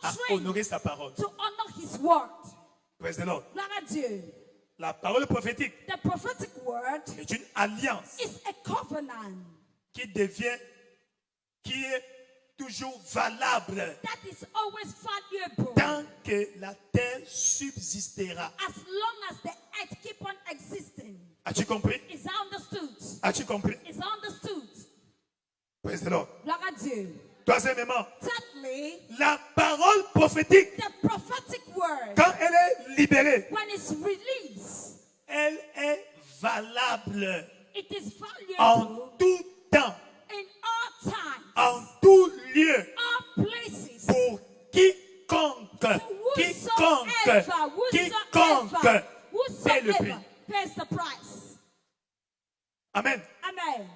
à constrained honorer sa parole. to honor his word. Praise the Lord. Gloire à Dieu. La parole prophétique The prophetic word est une alliance is a covenant qui est toujours valable that is always valuable tant que la terre subsistera. as long as the earth keep on existing. As-tu compris? Is that understood? As-tu compris? Is that understood? Praise the Lord. Gloire à Dieu. Troisièmement, Thirdly, la parole prophétique, the prophetic word, quand elle est libérée, when it's released, elle est valable it is en valuable tout temps, in all times, en tout lieu, all places, pour quiconque, paie le prix. whosoever pays the price. Amen. Amen.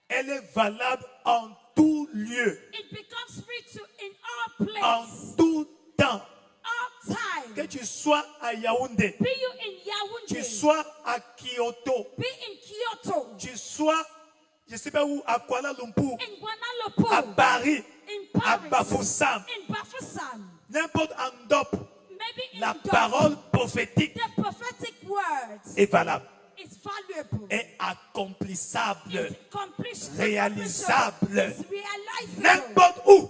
Elle est valable en tout lieu, It becomes free in all en places, tout temps. all Que time. tu sois à Yaoundé, Be you in tu Yaoundé, sois à Kyoto, be in Kyoto, tu sois, je ne sais pas où, à Kuala Lumpur, in Kuala à Lumpur, Paris, in à Paris, Bafoussam, in Bafoussam, n'importe en Dop, maybe in la Doha. parole prophétique The prophetic word est valable, is valuable. est accomplissable, It's accomplished, réalisable, it's realizable. n'importe où,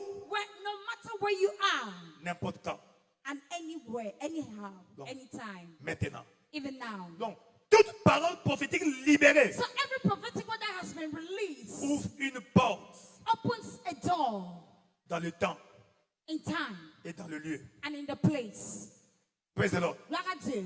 No matter where you are, n'importe quand, and anywhere, anyhow, Donc, anytime, maintenant. even now. Donc, toute parole prophétique libérée So every prophetic word that has been released ouvre une porte opens a door dans le temps in time et dans le lieu. and in the place. Praise the Lord. Gloire à Dieu.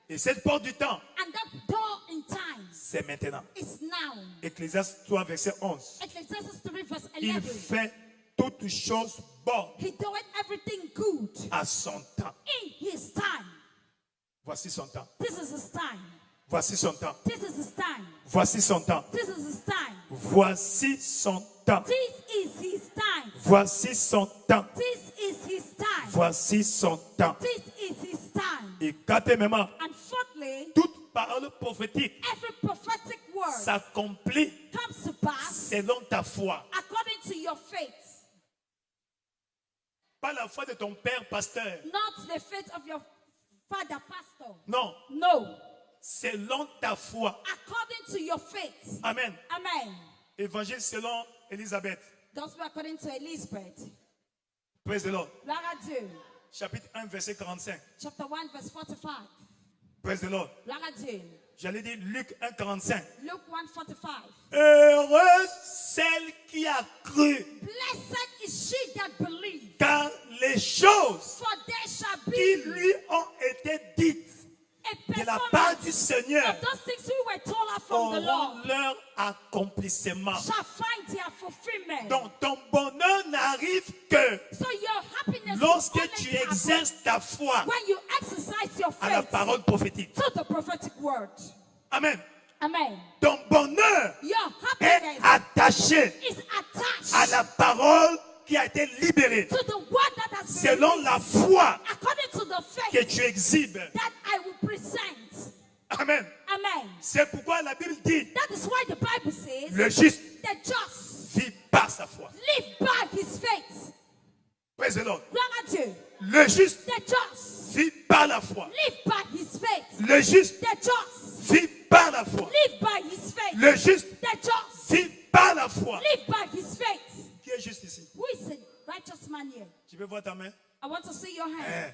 Et cette porte du temps, And that door in time c'est maintenant. is now. Ecclésiaste 3, verset 11. Ecclesiastes 3 verse Il 11. fait toutes choses bonnes He doeth everything good à son temps. in his time. Voici son temps. This is his time. Voici son temps. This is his time. Voici son temps. This is his time. Voici son temps. This is his time. Voici son temps. This is his time. Voici son temps. This is his time. Et quatrièmement, And fourthly, toute parole prophétique every prophetic word s'accomplit comes to pass selon ta foi. according to your faith. Pas la foi de ton père pasteur. Not the faith of your father pastor. Non, No. selon ta foi. According to your faith. Amen. Amen. Évangile selon Élisabeth. Gospel according to Elizabeth. Praise the Lord. Gloire à Dieu. Chapitre 1, verset 45. Chapter 1 verse 45. Praise the Lord. Gloire à Dieu. J'allais dire Luc 1, 45. Luke 1:45. Heureuse celle qui a cru, Blessed is she that believes, car les choses for there shall qui be lui ont été dites a de la part du performance Seigneur of those things we were told us from the auront Lord. leur accomplissement. Shall find their fulfillment. Donc ton bonheur n'arrive que So your happiness lorsque will only tu happen exerces ta foi when you exercise your à la faith parole prophétique. to the prophetic word. Amen. Amen. Ton bonheur Your est happiness attaché is attached à la parole qui a été libérée to the word that has been selon released, la foi according to the que faith tu exhibes. that I will present. Amen. Amen. C'est pourquoi la Bible dit That is why the Bible says le juste the just vit par sa foi. live by his faith. Praise the Lord. Gloire à Dieu. Le juste The just vit par la foi. live by his faith. Le juste The just vit par la foi. live by his faith. Le juste The just vit par la foi. live by his faith. Qui est juste ici? Who is a righteous man here? Tu veux voir ta main? I want to see your hand.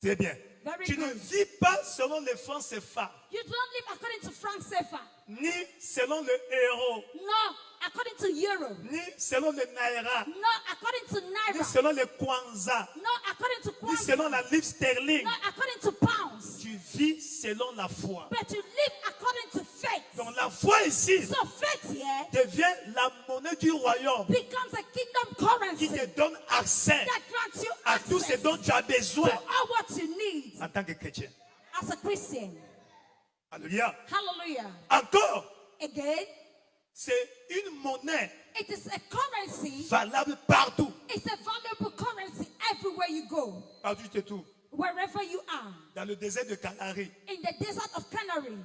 Très bien. Very Tu ne good. vis pas selon les francs CFA, You don't live according to Franc CFA. ni selon le euro, No, according to euro. ni selon le naira, No, according to ni naira. selon le kwanza, No, according to ni kwanza. selon la livre sterling. No, according to pounds. Tu vis selon la foi. But you live according to faith. Donc la foi ici So faith here devient la monnaie du royaume becomes a kingdom qui currency te donne accès that grants you à tout ce access dont tu as to besoin all what you need en tant que chrétien. as a Christian. Alléluia. Hallelujah. Encore, Again, c'est une monnaie it is a currency. valable partout. It's a valuable currency everywhere you go, Partout tu te trouves. wherever you are. Dans le désert de Canary. In the desert of Canary,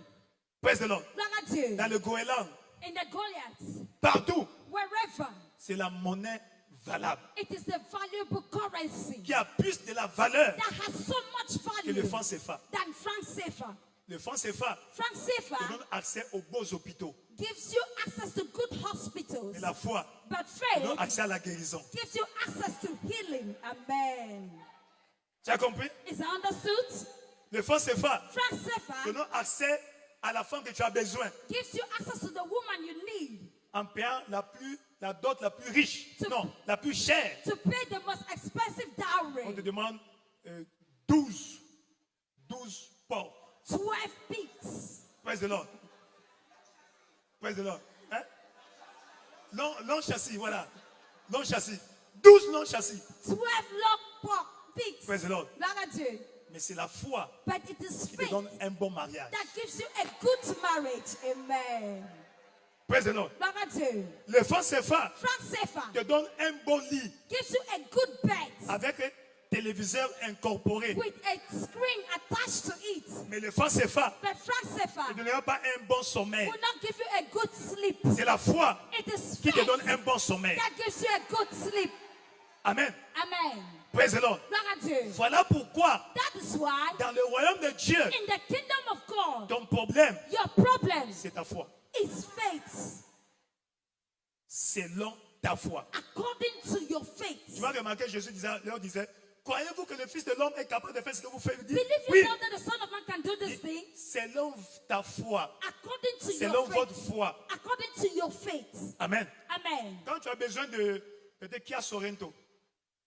Praise the Lord. gloire à Dieu. Dans le Goéland. In the Goliath, Partout. wherever, C'est la monnaie valable. it is the valuable currency Qui a plus de la valeur that has so much que le value franc CFA. than Franc CFA. Le franc CFA Franc te CFA donne accès aux beaux hôpitaux. gives you access to good hospitals, Et la foi but te donne faith accès à la guérison. gives you access to healing. Amen. Tu as compris? Is that understood? Le franc CFA Franc te CFA donne accès à la femme que tu as besoin gives you access to the woman you need en payant la dot la plus riche. Non, la plus chère. to pay the most expensive On te dowry, demande 12 porcs. 12 beats. Praise the Lord. Praise the Lord. Hein? Long châssis, voilà. Long châssis. 12 longs châssis. 12 long pork beats. Praise the Lord. Gloire à Dieu. Mais c'est la foi But it is qui te faith donne un bon mariage. that gives you a good marriage. Amen. Praise the Lord. Gloire à Dieu. Le franc CFA Franc CFA te donne un bon lit gives you a good bed avec un téléviseur incorporé. with a screen attached to it. Mais le franc CFA But Franc CFA ne te donnera pas un bon sommeil. will not give you a good sleep. C'est la foi It is qui te faith donne un bon sommeil. that gives you a good sleep. Amen. Amen. Praise the Lord. Gloire à Dieu. Voilà pourquoi That is why dans le royaume de Dieu, in the kingdom of God, ton problème, your problem c'est ta foi. is faith. Selon ta foi. According to your faith. Tu vas remarquer, Jésus leur disait, croyez-vous que le Fils de l'homme est capable de faire ce que vous faites? Il dit, Believe you oui, know that the Son of Man can do this thing? selon ta foi, According to selon your votre faith. foi. According to your faith. Amen. Amen. Quand tu as besoin de peut-être Kia Sorento,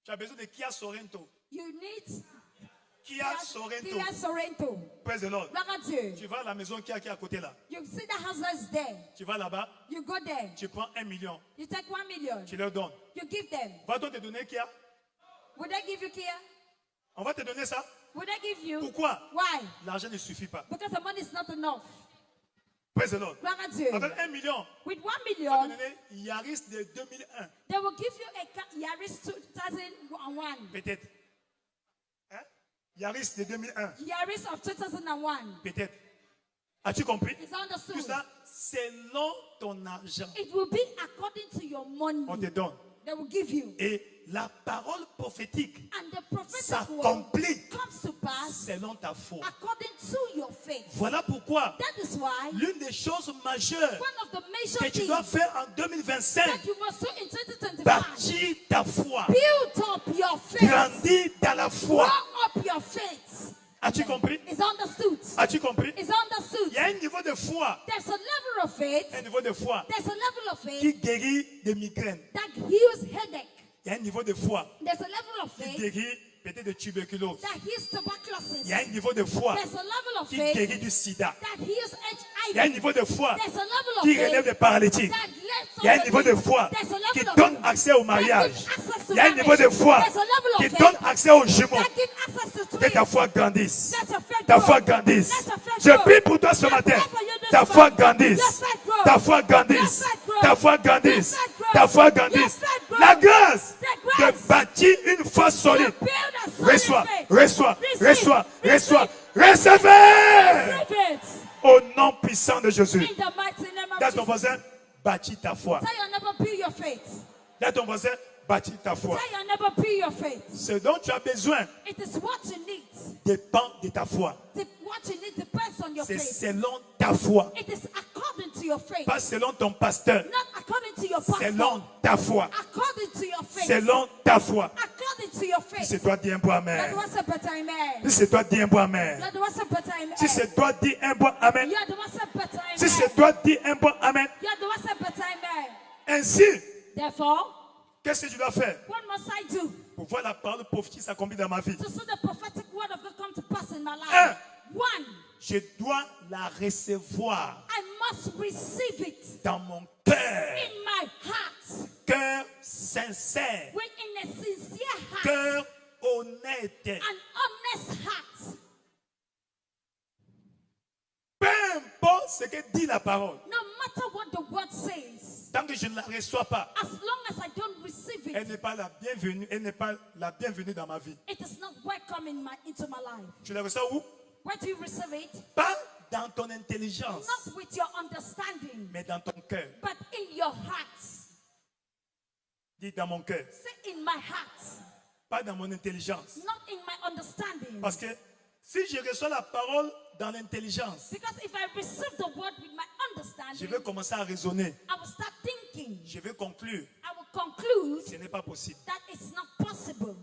tu as besoin de Kia Sorento. You need Kia Sorento. Kia Sorento. Praise the Lord. Gloire à Dieu. Tu vas à la maison Kia qui est à côté là. You see the house that's there. Tu vas là-bas, You go there. tu prends 1 million, You take 1 million. tu leur donnes. You give them. Va-t-on te donner Kia? Would they give you Kia? On va te donner ça? Would they give you? Pourquoi? Why? L'argent ne suffit pas. Because the money is not enough. Praise the Lord. Gloire à Dieu. Avec 1 million, With 1 on va te million, donner Yaris de 2001. they will give you a Yaris 2001. Peut-être. Hein? Yaris de 2001. Yaris of 2001. Peut-être. As-tu compris? It's understood. Tout ça, selon ton argent, It will be according to your money. on te donne. They will give you. Et la parole prophétique And the prophetic word s'accomplit comes to pass selon ta foi. according to your faith. Voilà pourquoi That is why l'une des choses majeures one of the major que tu things dois faire en 2025, that you must do in 2025, bâtir ta foi, build up your faith. grandir dans la Grow foi. up your faith. As-tu compris? It's understood. As-tu compris? It's understood. Il y a un niveau de foi, There's a level of faith. un niveau de foi There's a level of qui faith guérit des migraines. that heals headache. Il y a un niveau de foi There's a level of qui faith guérit peut-être de tuberculose. that heals tuberculosis. Il y a un niveau de foi There's a level of qui faith guérit du sida. that heals Il y a un HIV. niveau de foi There's a level of qui relève faith les paralytiques. that lets Il y a un niveau de foi There's a qui level of donne faith accès au that mariage. gives access to Il y a un marriage. niveau de foi There's a level qui of donne faith accès aux jumeaux. that gives access to Que ta twins. foi grandisse. Let your faith Ta grow. foi grandisse. Let your faith Je grow. prie pour toi ce I matin. pray for you this Ta foi morning. grandisse. Your faith grow. Ta foi grandisse. Your faith grow. Ta foi grandisse. Your faith grow. Ta foi Your grandisse. faith grow. La grâce The grace de bâtir une foi solide. to build a solid Reçois, faith. reçois, Receive, reçois, reçois. receive. Recevez Receive it. au nom puissant de Jésus. In the mighty name Dans of ton Jesus. voisin, bâtis ta foi. Tell your neighbor, build your faith. Dis à ton voisin, bâtis ta foi. Tell your neighbor, build your faith. Ce dont tu as besoin It is what you need. dépend de ta foi. What you need depends on your C'est faith. selon ta foi. It is according to your faith. Pas selon ton pasteur. Not according to your pastor. Selon ta foi. According to your faith. Selon ta foi. According to your faith. Si c'est toi, dis un bon amen. That was a better amen. Si c'est toi, dis un bon amen. That was a better amen. Si c'est toi, dis un bon amen. Yeah, that was a better amen. Si c'est toi, dis un bon amen. Yeah, that was a better amen. Ainsi, Therefore, qu'est-ce que je dois faire what must I do pour voir la parole prophétique s'accomplir dans ma vie? to see the prophetic word of God come to pass in my life? Un. One, Je dois la recevoir I must receive it dans mon cœur. in my heart. Cœur sincère. With in a sincere heart. Cœur honnête. An honest heart. Peu importe ce que dit la parole. No matter what the word says, Tant que je ne la reçois pas, as long as I don't receive elle it, n'est pas la bienvenue. Elle n'est pas la bienvenue dans ma vie. it is not welcome into my life. Tu la reçois où? Where do you receive it? Pas dans ton intelligence, Not with your understanding, mais dans ton cœur. but in your heart. Dis dans mon cœur. Say in my heart, Pas dans mon intelligence. not in my understanding. Parce que si je reçois la parole dans l'intelligence, Because if I receive the word with my je understanding, vais commencer à raisonner. I will start thinking. Je vais conclure. I will conclude Ce n'est pas possible. that it's not possible.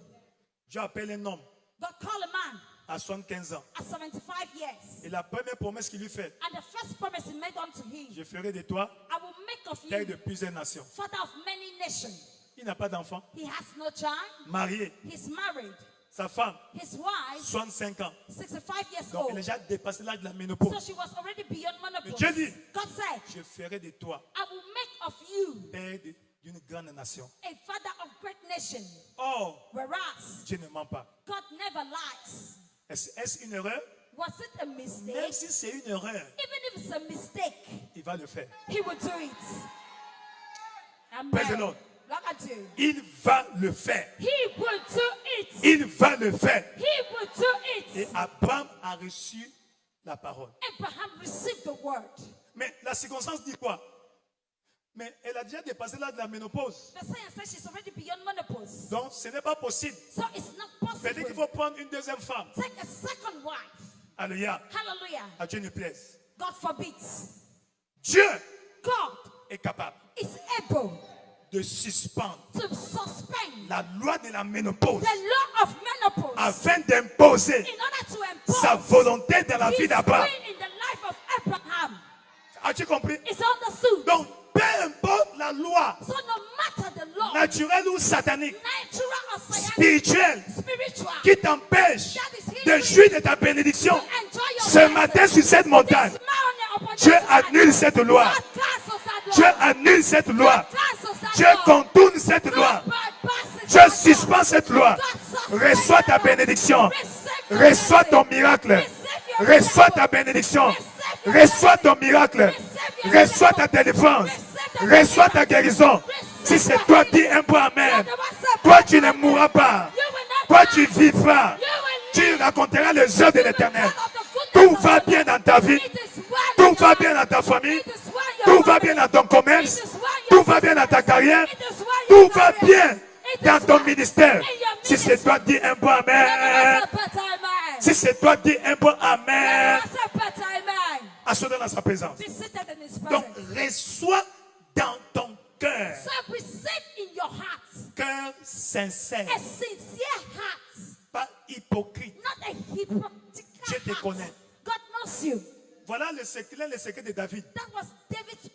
Dieu appelle un homme God called a man à 75 ans. at 75 years. Et la première promesse qu'il lui fait, And the first promise he made unto him, je ferai de toi I will make of père de you plusieurs nations. father of many nations. Il n'a pas d'enfant. He has no child. Marié. He's married. Sa femme, His wife, 65 ans. 65 years Donc, elle a old. déjà dépassé l'âge de la So ménopause. she was already beyond menopause. Dieu dit, God said, je ferai de toi I will make of you père d'une grande nation. a father of great nation. Or, Whereas Dieu ne ment pas. God never lies. Est-ce une erreur? Was it a mistake? Même si c'est une erreur, Even if it's a mistake, il va le faire. he will do it. Amen. Praise the Lord. Look at you. Il va le faire. He will do it. Il va le faire. He will do Et it. Abraham a reçu la parole. Abraham received the word. Mais la circonstance dit quoi? Mais elle a déjà dépassé l'âge de la ménopause. The science says she's already beyond menopause. Donc ce n'est pas possible. So it's not C'est-à-dire qu'il possible. faut prendre une deuxième femme. Take a second wife. Alléluia. Hallelujah. À Dieu ne plaise. God forbids. Dieu God est capable is able de suspendre to suspend la loi de la ménopause the law of menopause afin d'imposer in order to impose sa volonté dans la vie His d'Abraham. will in the life of Abraham. As-tu compris? It's understood. Donc, peu importe la loi So no matter the law, naturelle ou satanique, natural or scientific, spirituelle, spiritual, qui t'empêche de jouir de ta bénédiction, to enjoy your ce matin sur cette montagne, this morning upon Dieu this land, annule cette loi. God cancels that Dieu law. annule cette loi. God cancels that Dieu law. contourne cette God loi. bypasses Dieu that suspend law. cette loi. God suspends Reçois that ta law. bénédiction. Receive your Reçois ton blessing. miracle. Receive your Reçois miracle. ta bénédiction. Receive your Reçois ton blessing. miracle. Receive your Reçois ta miracle. délivrance. Receive your Reçois ta deliverance. guérison. Receive Si c'est your toi, healing. dis un peu amen. God, the one Toi, said, tu ne mourras pas. You will not Toi, die. tu vivras. You will Tu live. raconteras les œuvres de You will l'Éternel. tell of the goodness Tout of va the bien Lord. dans ta vie. It is well in Tout your va life. bien dans ta famille. It is well in Tout your va family. bien dans ton commerce. It is well in Tout your va bien dans ta business. carrière. It is well in Tout your va career. bien It dans is ton well ministère. in your Si c'est ministry. toi, dis un bon Let amen. us say better amen. Si c'est toi, dis un bon amen. Let us say better amen. Assois dans sa présence. Be seated in his Donc, presence. reçois dans ton cœur. So receive in your heart Cœur sincère. a sincere heart, Pas hypocrite. not a hypocritical Dieu te heart. connaît. God knows you. Voilà le secret de David. That was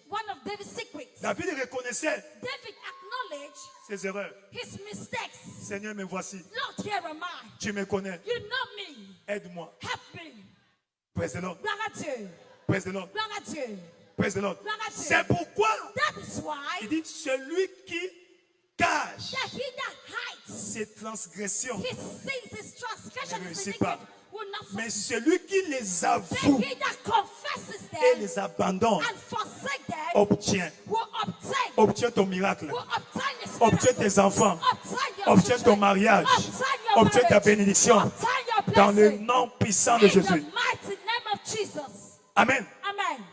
one of David's secrets. David reconnaissait David acknowledged ses erreurs. his mistakes. Seigneur, me voici. Lord, here am I. Tu me connais. You know me. Aide-moi. Help me. Praise the Lord. Gloire à Dieu. Praise the Lord. Gloire à Dieu. Praise the Lord. Gloire à Dieu. C'est pourquoi That is why il dit celui qui cache that he that hides ses transgressions, his sins, his transgression, Ne his réussit iniquity pas. will not mais succeed. celui qui les Then avoue he that confesses et them les abandonne and forsake them obtient. will obtain Obtient ton miracle. will obtain his Obtient miracle. tes enfants. Obtain your Obtient ton children. mariage. Obtain your Obtient ta marriage. bénédiction. Obtain your Dans le blessing. nom puissant de In the Jésus. mighty name of Jesus. Amen. Amen.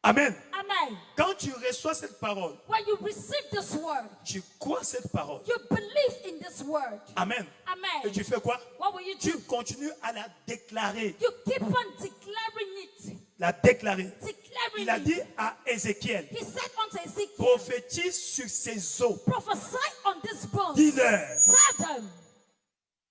Amen. Amen. Quand tu reçois cette parole, when you receive this word, tu crois cette parole. you believe in this word. Amen. Amen. Et tu fais quoi? What will you Tu do? continues à la déclarer. You keep on declaring it. La déclarer. Declaring Il a it. dit à Ézéchiel, He said unto Ezekiel, prophétise sur ces eaux. prophesy on this bones. Dis-leur, Tell them,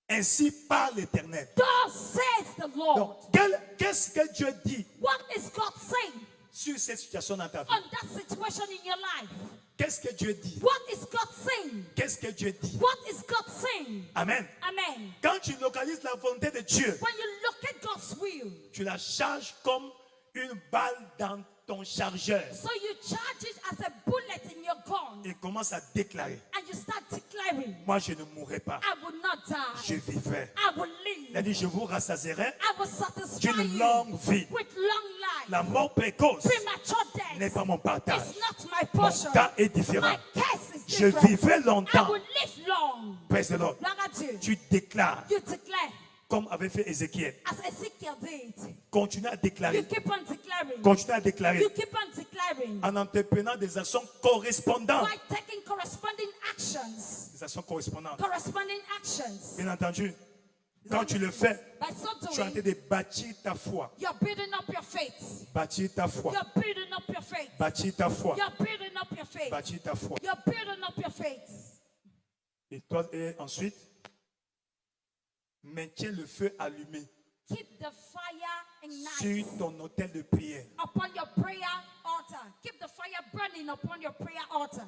ainsi parle l'Éternel. thus says the Lord. Donc, qu'est-ce que Dieu dit What is God saying sur cette situation dans ta vie? on that situation in your life? Qu'est-ce que Dieu dit? What is God saying? Qu'est-ce que Dieu dit? What is God saying? Amen. Amen. Quand tu localises la volonté de Dieu, When you look at God's will, tu la charges comme une balle dans ton chargeur so you charge it as a bullet in your gun, et commence à déclarer. and you start declaring, Moi, je ne mourrai pas. I will not Je die. vivrai. I will Il a live. dit, je vous rassasierai I will satisfy d'une you longue vie. with long life. La mort précoce Premature n'est death pas mon partage. is not my Mon portion. cas est différent. My case is Je different. vivrai I longtemps. will live long. Praise the Lord. Gloire à Dieu. Tu déclares, You declare, comme avait fait Ézéchiel. as Ezekiel did. Continue à You déclarer. keep on declaring. Continue à déclarer. You keep on declaring. En entreprenant des actions correspondantes. By taking corresponding actions. Des actions correspondantes. Corresponding actions. Bien entendu, quand tu le fais, By so tu es en train doing, de bâtir ta foi. you're building up your faith. Bâtir ta foi. You're building up your faith. Bâtir ta foi. You're building up your faith. Bâtir ta foi. You're building up your faith. Et ensuite, maintiens le feu allumé Keep the fire sur ignited ton autel de prière. upon your prayer altar. Keep the fire burning upon your prayer altar.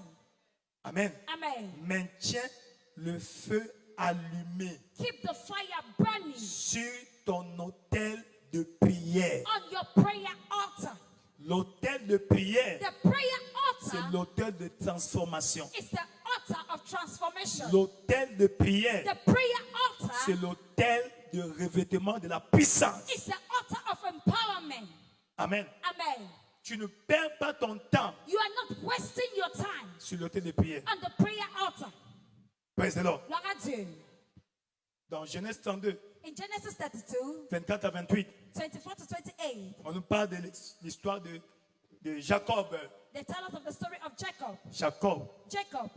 Amen. Amen. Maintiens le feu allumé Keep the fire burning sur ton autel de prière. on your prayer altar. L'autel de prière, The prayer c'est altar l'autel de transformation. is the altar of transformation. L'autel de prière, The prayer c'est altar l'autel de revêtement de la puissance. is the altar of empowerment. Amen. Amen. Tu ne perds pas ton temps You are not wasting your time sur l'autel de prière. on the prayer altar. Praise the Lord. Gloire à Dieu. Dans Genèse 32, In Genesis 32, 24 à 28, 24 to 28, on nous parle de l'histoire de Jacob. they tell us of the story of Jacob. Jacob, Jacob,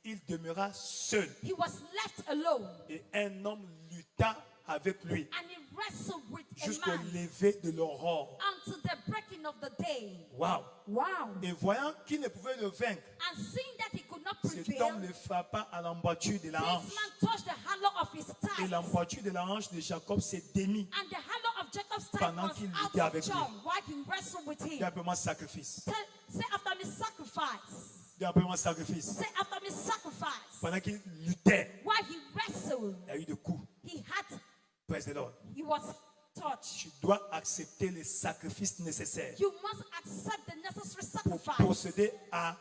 il demeura seul he was left alone et un homme lutta avec lui and he wrestled with a jusqu'au man lever de l'aurore. until the breaking of the day. Wow. Wow. Et voyant qu'il ne pouvait le vaincre, And seeing that he could not cet prevail, homme le frappa à l'emboîture de la this hanche. man touched the hollow of his Et thigh. l'emboîture de la hanche de Jacob s'est démise. And the hollow of Jacob's thigh Pendant was qu'il out luttait of avec lui. joint while he wrestled with him. Simplement sacrifice. Say after me sacrifice. Simplement sacrifice. Say after me sacrifice. Pendant qu'il luttait, While he wrestled, il y a eu des coups. he had, Praise the Lord. he was touched. Tu dois accepter les sacrifices nécessaires You must accept the necessary pour sacrifice procéder à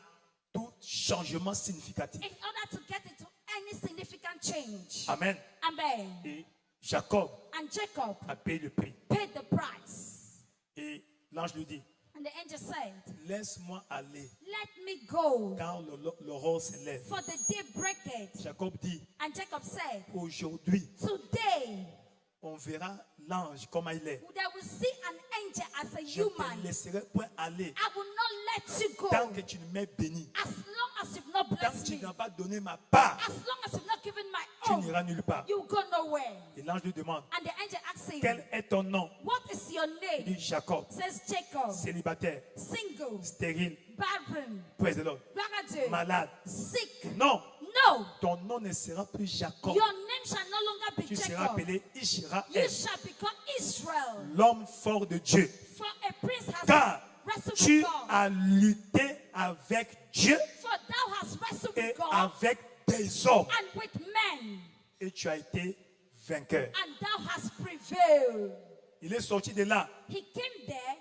tout changement significatif. in order to get into any significant change. Amen. Amen. Et Jacob And Jacob a payé le prix. paid the price. Et l'ange lui dit, And the angel said, laisse-moi aller, let me go, car l'aurore s'élève. for the day breaketh. Jacob dit, And Jacob said, aujourd'hui, today on verra l'ange comme il est. they will see an angel as a Je ne human. te laisserai point aller I will not let you go tant que tu ne m'es béni. as long as you've not Tant que blessed tu me. n'as pas donné ma part, As long as you've not given my tu own, n'iras nulle part. you go nowhere. Et l'ange lui demande, And the angel asks him, quel est ton nom? what is your Il dit name? Jacob, Says Jacob, célibataire, single, stérile, barren, praise the Lord, gloire à Dieu, malade. sick. Non, No, ton nom ne sera plus Jacob. your name shall no longer be Tu seras Jacob. appelé You Israël, shall become Israel. l'homme fort de Dieu. For a prince has Car wrestled tu with God. as lutté avec Dieu For thou hast wrestled et with God avec des hommes. and with men, Et tu as été vainqueur. and thou hast prevailed. Il est sorti de là He came there,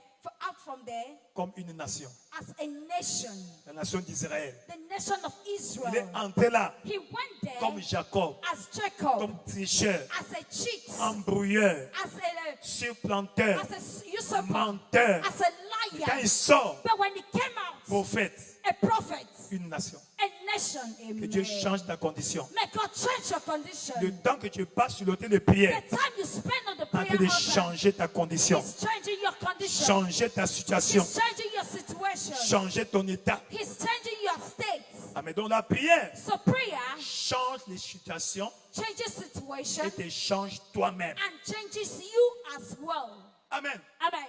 out from there, comme une nation, as a nation, la nation d'Israël. the nation of Il est Israel. entré là He went there comme Jacob, as Jacob, comme tricheur, as a cheat, embrouilleur, as a supplanteur, usurper, menteur. as a Et quand liar. il sort, But when he came out, prophète, a prophet, une nation. a nation, Que Dieu amen. change ta condition. May God change your condition. Le temps que tu passes sur l'autel de prière, The time you spend on the en train prayer de altar changer ta condition, is changing your condition. changer ta situation. It's changing your situation. celebration. changer ton état. He's changing your state. Amen. Donc la prière So prayer change les situations changes situation et te change toi-même. and changes you as well. Amen. Amen.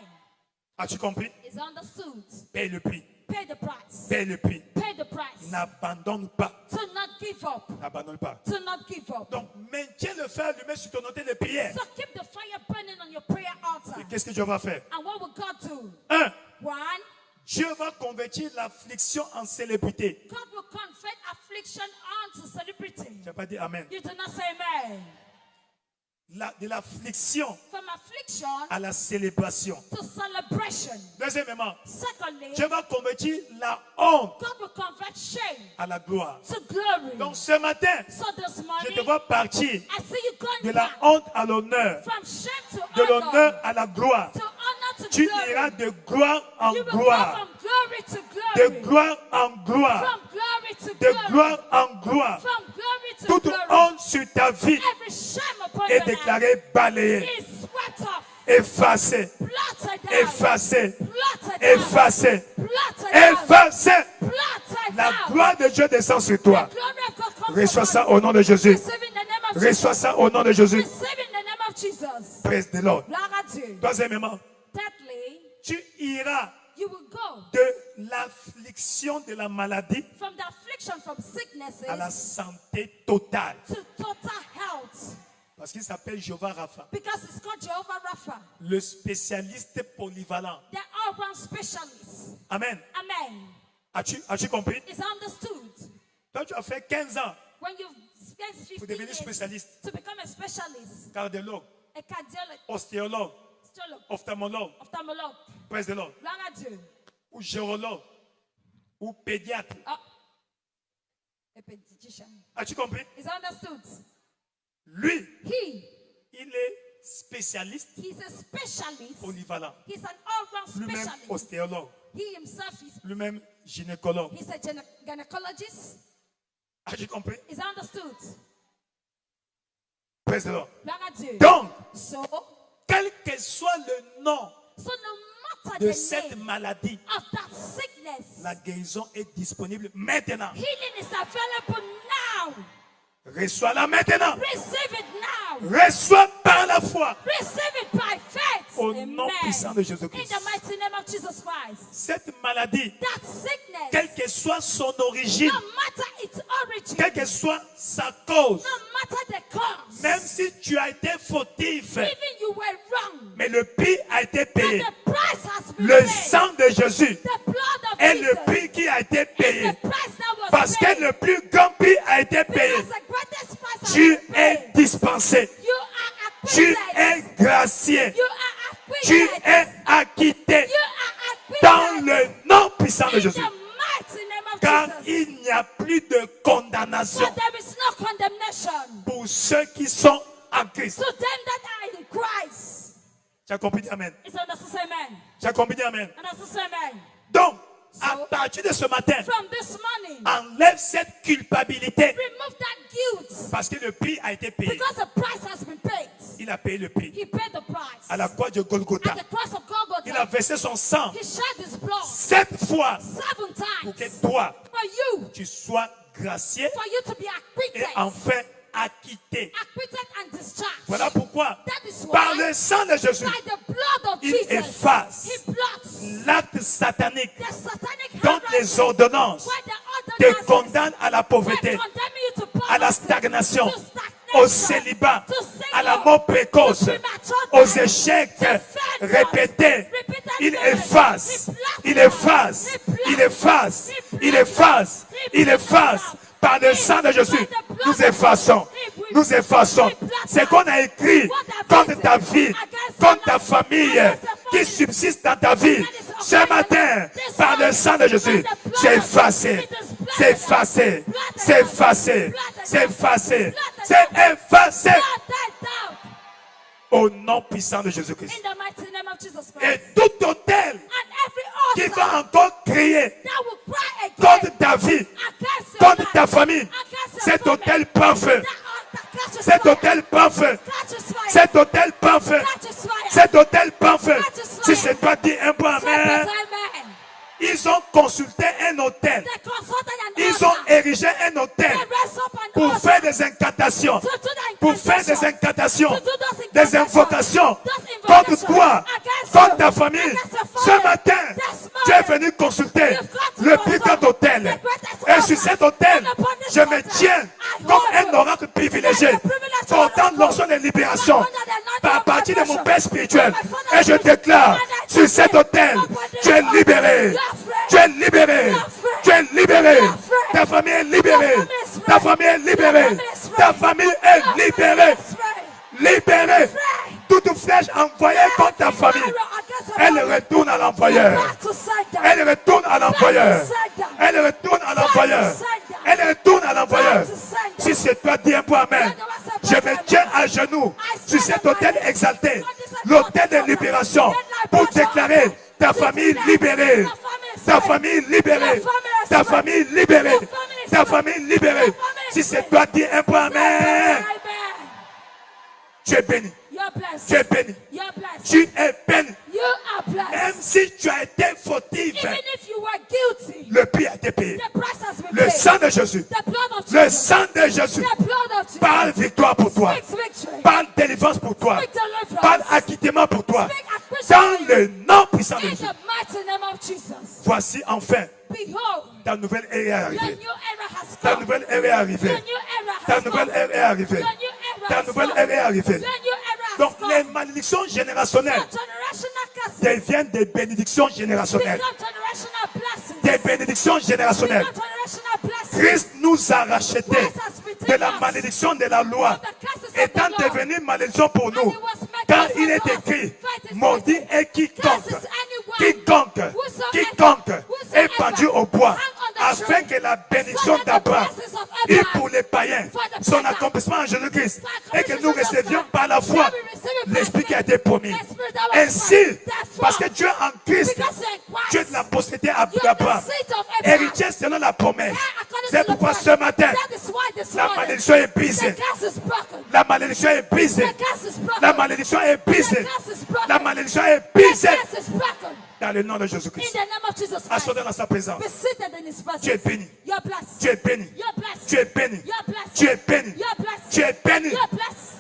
As-tu compris? It's understood. Paye le prix. Pay the price. Paye le prix. Pay the price. N'abandonne pas. To not give up. N'abandonne pas. To not give up. Donc maintiens le feu allumé sur ton autel de prière. So keep the fire burning on your prayer altar. Et qu'est-ce que Dieu va faire? And what will God do? 1. One, Dieu va convertir l'affliction en célébrité. God will convert affliction onto celebrity. Tu n'as pas dit Amen. You do not say amen. De l'affliction From affliction à la célébration. to celebration. Deuxièmement, Secondly, Dieu va convertir la honte God will convert shame à la gloire. to glory. Donc ce matin, So this je morning, te vois partir I see you de going la back honte à l'honneur, from shame to de l'honneur honor, à la gloire. to honor to Tu glory. iras de gloire en You will go gloire, from glory to de glory. gloire en gloire, From glory to de glory. gloire en gloire. From glory to Toute glory. honte sur ta vie Every shame upon est your life déclarée balayée, is swept off, effacée, blotted down, effacée, blotted down, effacée, blotted down, effacée. blotted La down. gloire de Dieu descend sur toi. The glory of God comes Reçois upon ça you. au nom de Jésus. Receive in the name of Reçois Jesus. ça au nom de Jésus. Receive in the name of Jesus. Praise the Lord. Gloire à Dieu. Troisièmement, Thirdly, tu iras you will go de l'affliction de la maladie from the affliction from sicknesses à la santé totale. to total health. Parce qu'il s'appelle Jéhovah Rapha, Because it's called Jehovah Rapha, le spécialiste polyvalent. the all-round specialist. Amen. Amen. As-tu compris? It's understood. Toi, tu as fait 15 ans When you spend 15 pour devenir years spécialiste, to become a specialist, cardiologue, a cardiologist, ostéologue, ophtalmologue, ophthalmologue, praise the Lord, gloire à Dieu, ou gérologue, ou pédiatre. a pediatrician. As-tu compris? It's understood. Lui, He il est spécialiste He's a specialist. polyvalent. He's an all-round Lui-même specialist. ostéologue, He himself is lui-même gynécologue. he's a gynecologist. As-tu compris? Is understood. Praise the Lord. Gloire à Dieu. Donc, So quel que soit le nom no matter de the cette name maladie, of that sickness, la guérison est disponible maintenant. healing is available now. Reçois-la maintenant. Receive it now. Reçois par la foi. Receive it by faith. Au nom puissant de In Jésus-Christ. the mighty name of Jesus Christ. Cette maladie, That sickness, quelle que soit son origine, no matter its origin, quelle que soit sa cause, no matter the cause, même si tu as été fautif, even you were wrong, mais le prix a été but payé. the price has been Le paid. sang de Jésus The blood of est le Jesus prix qui a été is payé. the price that was Parce paid. que le plus grand prix a été payé. Because the greatest price has Tu been es paid. dispensé. You are Tu acquitted. es gracié. You are Tu acquitted. es acquitté You are acquitted. dans le nom puissant de In Jésus. the mighty name of Car Jesus. il n'y a plus de condamnation For there is no condemnation pour ceux qui sont en Christ. to them that are in Christ. Tu as compris, dis Amen. It's under the same man. Tu as compris, dis Amen. And that's the same man. Donc, à partir de ce matin, From this morning, enlève cette culpabilité remove that guilt. parce que le prix a été payé. Because the price has been paid. Il a payé le prix. He paid the price. À la croix de Golgotha, At the cross of il a Golgotha, versé son sang he shed his blood 7 fois 7 pour times que toi, for you, tu sois gracié for you to be et acquitted, enfin acquitté. acquitted and discharged. Voilà pourquoi, That is par why, le sang de Jésus, by the blood of il Jesus, efface he blots l'acte satanique the satanic dont handwriting les ordonnances where the te ordinances condamnent à la were pauvreté, condemning you to à la poverty, stagnation, to stagnation, au célibat, to à la single, mort précoce, to premature aux death, échecs to failures, répétés. repeated Il failures, efface, he il blots efface, them, he blots il efface, them, il efface, il efface. Par le sang de Jésus, nous effaçons, nous effaçons ce qu'on a écrit contre ta vie, contre ta famille, qui subsiste dans ta vie. Ce matin, par le sang de Jésus, c'est effacé, c'est effacé, c'est effacé, c'est effacé, c'est effacé. blotted down Au nom puissant de Jésus-Christ. in the mighty name of Jesus Christ. Et tout autel And every qui altar va encore crier that will cry contre again ta vie, against your contre ta life, famille, against your cet family, autel prend feu, that altar catches cet fire, autel prend feu, catches fire, cet autel prend feu, catches fire. cet autel prend feu. Si c'est toi, dis un bon Say amen. amen. Ils ont consulté un hôtel. They consulted an Ils ont altar. érigé un hôtel They raised up an pour altar faire des incantations. to do the Pour faire des incantation. incantations. To do those Des incantations. invocations. Those Contre invocations toi. against Contre you. ta famille. Against your Ce family. matin, This tu es morning, venu consulter you've got to le consult plus grand hôtel. the greatest Et sur altar. cet hôtel, And upon this je me altar, tiens I comme hold un you. oracle privilégié. Like a privileged Portant oracle. l'onction de libération. Like under the anointing Par of partie de mon liberation. Père spirituel. By my Father Et je spiritual. déclare, And I sur cet declare, hôtel, upon this tu es altar, libéré. you are free. Tu es libéré. You are free. Tu es libéré. You are free. Ta famille est libérée. Your family is free. Ta famille est libérée. Your family is free. Ta famille Your est family libérée. is free. Libérée. Free. Toute flèche envoyée contre ta famille, elle retourne à l'envoyeur. Back to sender. Elle retourne à l'envoyeur. Elle retourne à l'envoyeur. Elle retourne à l'envoyeur. Si c'est toi, dis un peu amen. Je me tiens à genoux sur cet autel exalté, l'autel de libération, pour déclarer ta famille libérée. Ta famille libérée. Ta famille libérée. Ta famille libérée. Si c'est toi, dis un peu amen. Tu es béni. You're blessed. Tu es béni. You're blessed. Tu es béni. You are blessed. Même si tu as été fautif, Even if you were guilty, le prix a été payé. the price has been Le paid. sang de Jésus. The blood of Le Jesus. sang de Jésus. The blood of Jesus. Parle victoire pour toi. Speaks victory. Parle délivrance pour toi. Speak deliverance. Parle acquittement pour toi. Speak acquisition. Dans le nom puissant de In Jésus. the mighty name of Jesus. Voici enfin Behold, ta nouvelle ère est your arrivée. new era has Ta come. nouvelle ère est Your arrivée. new era Ta has nouvelle come. ère est arrivée. Your new era Ta has nouvelle come. ère est arrivée. Your new era has Donc come. les malédictions générationnelles Generational curses deviennent des bénédictions générationnelles. become generational blessings. Des bénédictions générationnelles. Become generational blessings. Christ nous a rachetés Christ has de redeemed la us malédiction de la loi, from the curses of the étant law. devenu malédiction pour nous. And he was made Car curse il est unto us. écrit, For it is maudit written, est quiconque, curse is anyone quiconque, whosoever- quiconque est whosoever pendu au bois, hang on the afin tree, que la bénédiction so that the d'Abraham blessings of et Abraham, pour les païens, for the son pagan, accomplissement en Jésus-Christ, for et que nous accomplishment of recevions God, par la foi shall we receive it by l'Esprit qui a faith, été promis. the Spirit that was Ainsi, promised. Therefore, parce que Dieu en Christ, because you're in Christ, tu es de la postérité you are the d'Abraham, seed of Abraham. héritier selon la promesse. Yeah, according C'est to the pourquoi promise. ce matin, That is why this la morning, malédiction est the brisée. curse is broken. La malédiction est brisée. The curse is broken. La malédiction est The brisée. curse is broken. La malédiction est The brisée. curse is broken. Dans le nom de In Jésus-Christ. the name of Jesus Christ. Assoyez dans sa présence. Be seated in his presence. Tu es béni. You're blessed. Tu es béni. You're blessed. Tu es béni. You're blessed. Tu es béni. You're blessed. Tu es béni. You're blessed.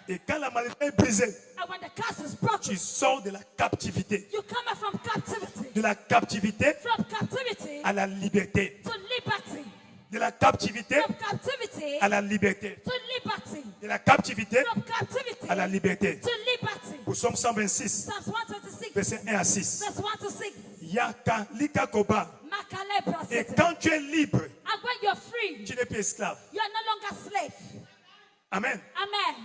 Et quand la malédiction est brisée, And when the curse is broken, tu sors de la captivité. you come out from captivity. De la captivité From captivity à la liberté. to liberty. De la captivité From captivity à la liberté. to liberty. De la captivité From captivity à la liberté. to liberty. Au Psaume 126, Psalms 126, versets 1 à 6. verse 1 to 6. Yaka lika koba. Makale Et prosete. quand tu es libre, And when you're free, tu n'es plus esclave. you are no longer slave. Amen. Amen.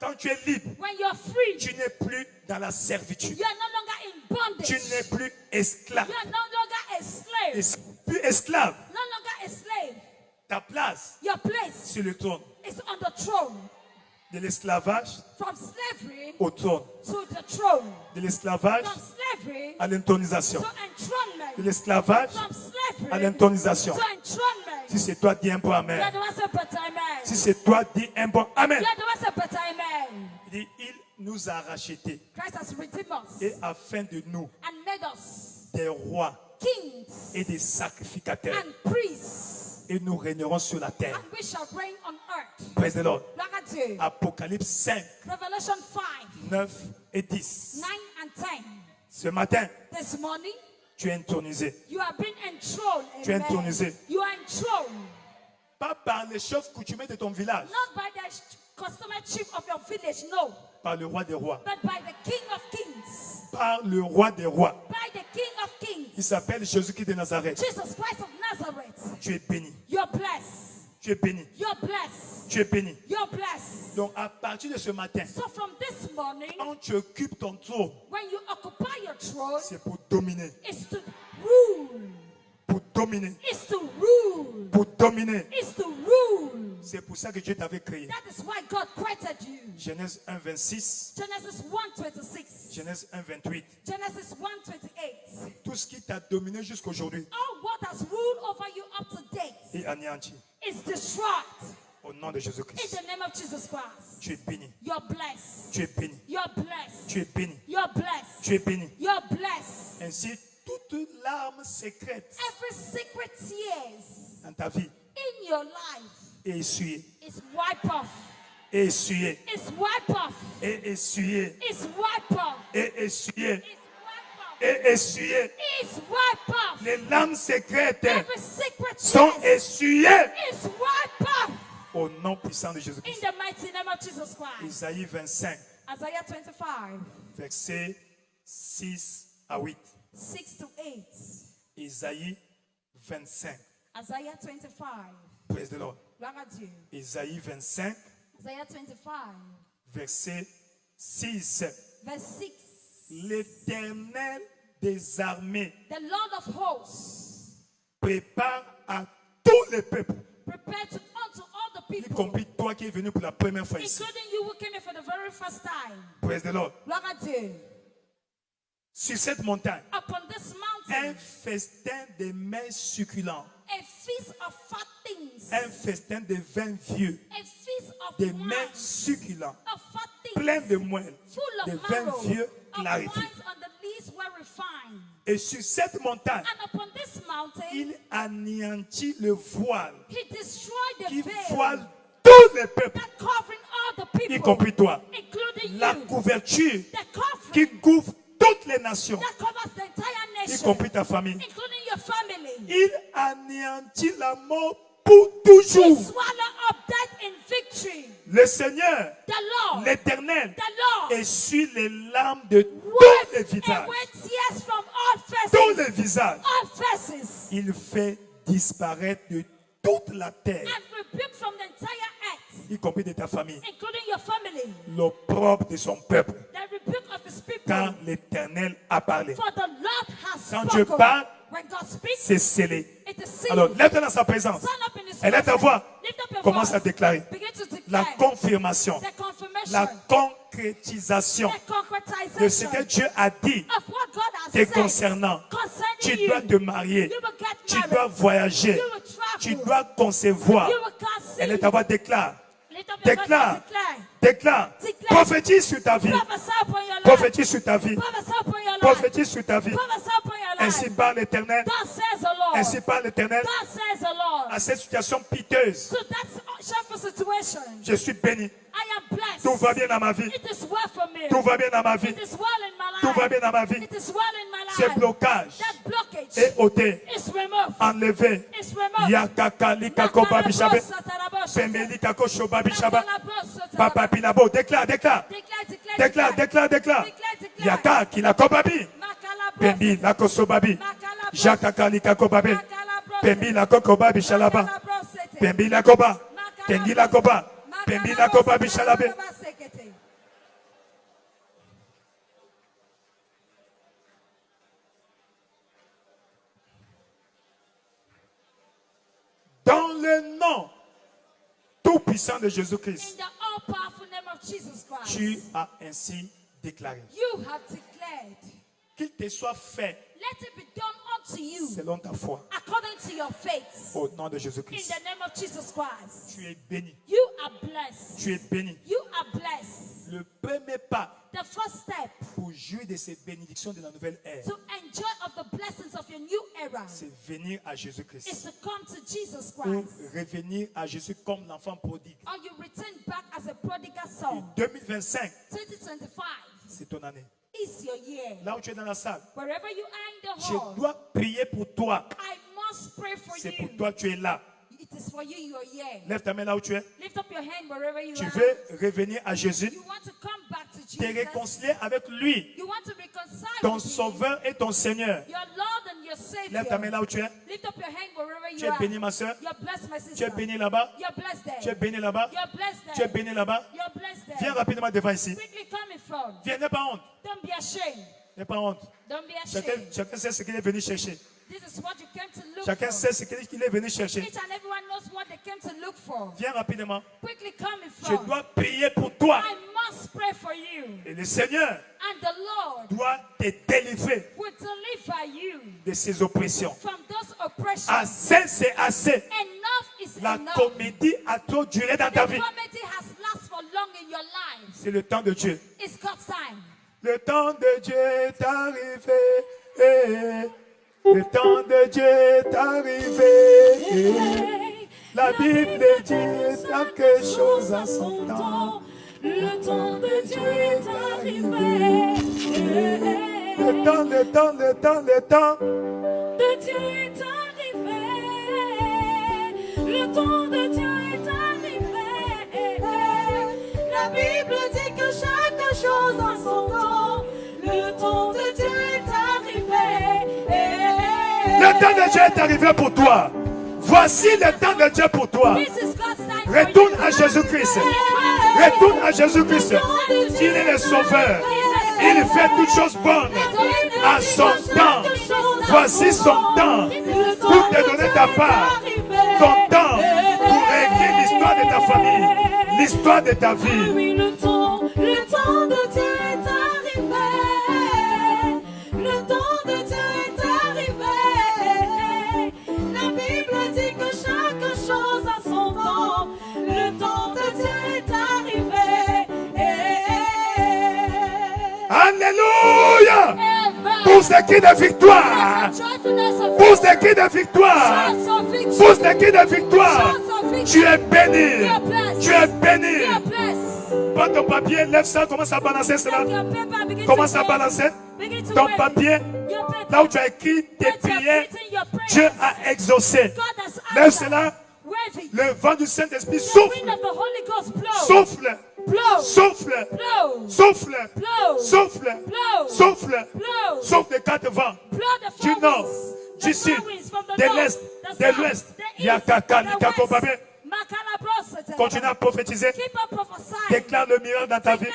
Quand tu es libre, When you're free, tu n'es plus dans la servitude. you are no longer in bondage. Tu n'es plus esclave. You are no longer a slave. Et plus esclave, No longer a slave. ta place Your place sur le trône. is on the throne. De l'esclavage From slavery au trône. to the throne. De l'esclavage From slavery à l'intronisation. to enthronement. De l'esclavage From slavery à l'intronisation. to enthronement. Si c'est toi, dis un bon You are amen. the one say but amen. Si c'est toi, dis un bon amen. You are the one say but amen. Il dit, il nous a rachetés Christ has redeemed us et afin de nous, and made us des rois kings et des sacrificateurs. and priests, Et nous régnerons sur la terre. and we shall reign on earth. Praise the Lord. Look at you. Apocalypse 5, Revelation 5, 9 et 10. 9 and 10. Ce matin, This morning, tu es intronisé. you have been enthroned. Tu es Amen. intronisé. You are enthroned. Pas par les chefs coutumiers de ton village, Not by the customer chief of your village, no. par le roi des rois, But by the King of Kings. par le roi des rois. By the King of Kings. Il s'appelle Jésus-Christ de Nazareth. Jesus Christ of Nazareth. Tu es béni. You're blessed. Tu es béni. You're blessed. Tu es béni. You're blessed. Donc à partir de ce matin, So from this morning, quand tu occupes ton trône, when you occupy your throne, c'est pour dominer. it's to rule. Pour dominer. It's to rule. Pour dominer. It's to rule. C'est pour ça que Dieu t'avait créé. That is why God created you. Genèse 1, 26. Genesis 1:26. Genèse 1, 28. Genesis 1:28. Tout ce qui t'a dominé jusqu'aujourd'hui All what has ruled over you up to date est anéanti. is destroyed Au nom de in Jésus-Christ. the name of Jesus Christ. Tu es béni. You're blessed. Tu es béni. You're blessed. Tu es béni. You're blessed. Tu es béni. You're blessed. Ainsi, toute toute larme secrète every secret tears dans ta vie in your life est essuyée. is wiped off. Est essuyée. Is wiped off. Est essuyée. Is wiped off. Est essuyée. Is wiped off. Est essuyée. Is wiped off. Les larmes secrètes Every secret sont tears essuyées is wiped off. au nom puissant de In Jésus-Christ. the mighty name of Jesus Christ. Isaïe 25, Isaiah 25, versets 6 à 8. 6 to 8. Isaïe 25. Isaiah 25. Praise the Lord. Gloire à Dieu. Isaïe 25, Isaiah 25, verset 6. verse 6. L'Éternel des armées The Lord of hosts prépare à tous les peuples, prepared unto all the y people, compris toi qui es venu pour la première fois ici. including you who came here for the very first time. Praise the Lord. Gloire à Dieu. Sur cette montagne, Upon this un mountain, festin de mets succulents, a feast of fat things, un festin de vin vieux, a feast of des wine, mets succulents, of fat things, pleins de moelle, full de of vin marrow, vieux of clarifié. wines on the least well refined. Et sur cette montagne, And upon this mountain, il anéantit le voile he destroyed the qui veil voile tous les peuples, that covering all the y people, compris toi. including La you, couverture the covering qui couvre toutes les nations, that covers the entire y nation, compris ta famille. including your family. Il anéantit la mort pour toujours. He swallowed up death in victory. Le Seigneur, The Lord, l'Éternel, the Lord, essuie les larmes de tous les wiped visages. away tears from all Tous faces, les visages. all faces, Il fait disparaître de toute la terre, and rebuke from the entire earth, y compris de ta famille, including your family, l'opprobre de son peuple. the rebuke of his people. Car l'Éternel a parlé. For the Lord has Quand Dieu spoken. parle, When God speaks, c'est scellé. it is sealed. Alors, lève-toi dans sa présence. Stand up in his Elle est ta presence. voix. Lift up your Commence voice. à déclarer Begin to la declare confirmation, the confirmation, la concrétisation the de ce que concretization Dieu a dit of what God has te said concernant. concerning Tu you. dois te marier, You will get tu married. dois voyager, You will travel. tu dois concevoir. You will conceive. Elle est ta voix, déclare, Lift up your voice déclare, and declare. déclare, Declare. prophétise sur ta vie, Prophesy upon your life. prophétise sur ta vie, Prophesy upon your life. prophétise sur ta vie. Prophesy upon your life. Ainsi parle l'Éternel, God says the Lord. ainsi parle l'Éternel God says the Lord. à cette situation piteuse. So that's shameful situation. Je suis béni. I am blessed. Tout va bien dans ma vie. It is well for me. Tout va bien dans ma vie. It is well in my life. Tout va bien dans ma vie. It is well in my Ce life. blocage That blockage est ôté, is removed. enlevé. It's removed. Yakaka likako babishabe. Pembeli kako shoba bishaba. Papa pinabo. Déclare, déclare. Déclare, déclare, déclare. Yaka kilako babi. Pembi lako sobabi. Jakaka likako babi. Pembi lako kobabi shalaba. Pembi lako ba. Pengi lako ba. Pembi lako babi shalabe. Dans le nom tout puissant de In Jésus-Christ, the all-powerful name of Jesus Christ, tu as ainsi déclaré. you have declared, Qu'il te soit fait let it be done unto you selon ta foi. according to your faith. Au nom de In Jésus-Christ. the name of Jesus Christ, Tu es béni. you are blessed. Tu es béni. You are blessed. Le premier pas The first step pour jouir de ces bénédictions de la nouvelle ère, to enjoy of the blessings of your new era c'est venir à is Jésus-Christ. to come to Jesus Ou Christ. revenir à Jésus comme l'enfant prodigue. Or you return back as a prodigal Et son. 2025, 2025 c'est ton année. is your year. Là où tu es dans la salle, Wherever you are in the je hall, dois prier pour toi. I must pray for C'est you. pour toi, tu es là. It is for you, your year. Lève ta main là où tu es. Lift up your hand wherever you Tu are. veux revenir à Jésus, You want to come back to te Jesus. réconcilier avec lui, You want to reconcile ton with him, sauveur et ton Seigneur. your Lord and your Savior. Lève ta main là où tu es. Lift up your hand wherever Tu you es are. béni, ma soeur. You're blessed, my Tu es sister. béni là-bas. You're blessed there. Tu es béni là-bas. You're blessed there. Tu es béni là-bas. You're blessed there. Viens rapidement devant ici. Quickly come in front. Viens, n'aie pas honte. Don't be ashamed. N'aie pas honte. Don't be ashamed. Chacun sait ce qu'il est venu chercher. This is what you came to look Chacun for. sait ce qu'il est venu chercher. Each and everyone knows what they came to look for. Viens rapidement. Quickly come in Je front. dois prier pour toi. I must pray for you. Et le Seigneur And the Lord doit te délivrer will deliver you de ses oppressions. from those oppressions. Assez, c'est assez. Enough is La enough. comédie a trop duré dans ta The vie. comedy has lasted for long in your life. C'est le temps de Dieu. It's God's time. Le temps de Dieu est arrivé. Le temps de Dieu est arrivé. La Bible dit quelque chose à son temps. Le temps de Dieu est arrivé. Le temps de Dieu est arrivé. Le temps de Dieu est arrivé. La Bible dit que chaque chose a son temps. Le temps de Dieu est arrivé. Le temps de Dieu est arrivé pour toi. Voici le temps de Dieu pour toi. Retourne à Jésus-Christ. Retourne à Jésus-Christ. Il est le sauveur. Il fait toutes choses bonnes à son temps. Voici son temps pour te donner ta part. Ton temps pour écrire l'histoire de ta famille, l'histoire de ta vie. Oui, le temps de Dieu est arrivé. Le temps de Dieu est arrivé. La Bible dit que chaque chose a son temps. Le temps de Dieu est arrivé. Alléluia! Pour ce qui est de victoire. Pour ce qui est de victoire. Pour ce qui est de victoire. Tu es béni. Tu es béni. Prends ton papier, lève ça, commence à balancer cela. Commence à balancer ton papier. Là où tu as écrit tes prières, Dieu a exaucé. Lève cela. Le vent du Saint-Esprit souffle. Souffle. Souffle. Souffle. Souffle. Souffle. Souffle les quatre vents. Du nord, du sud, de l'est, de l'ouest. Yakaka, Nikakobabé. Continue à prophétiser. Déclare le miracle dans ta vie.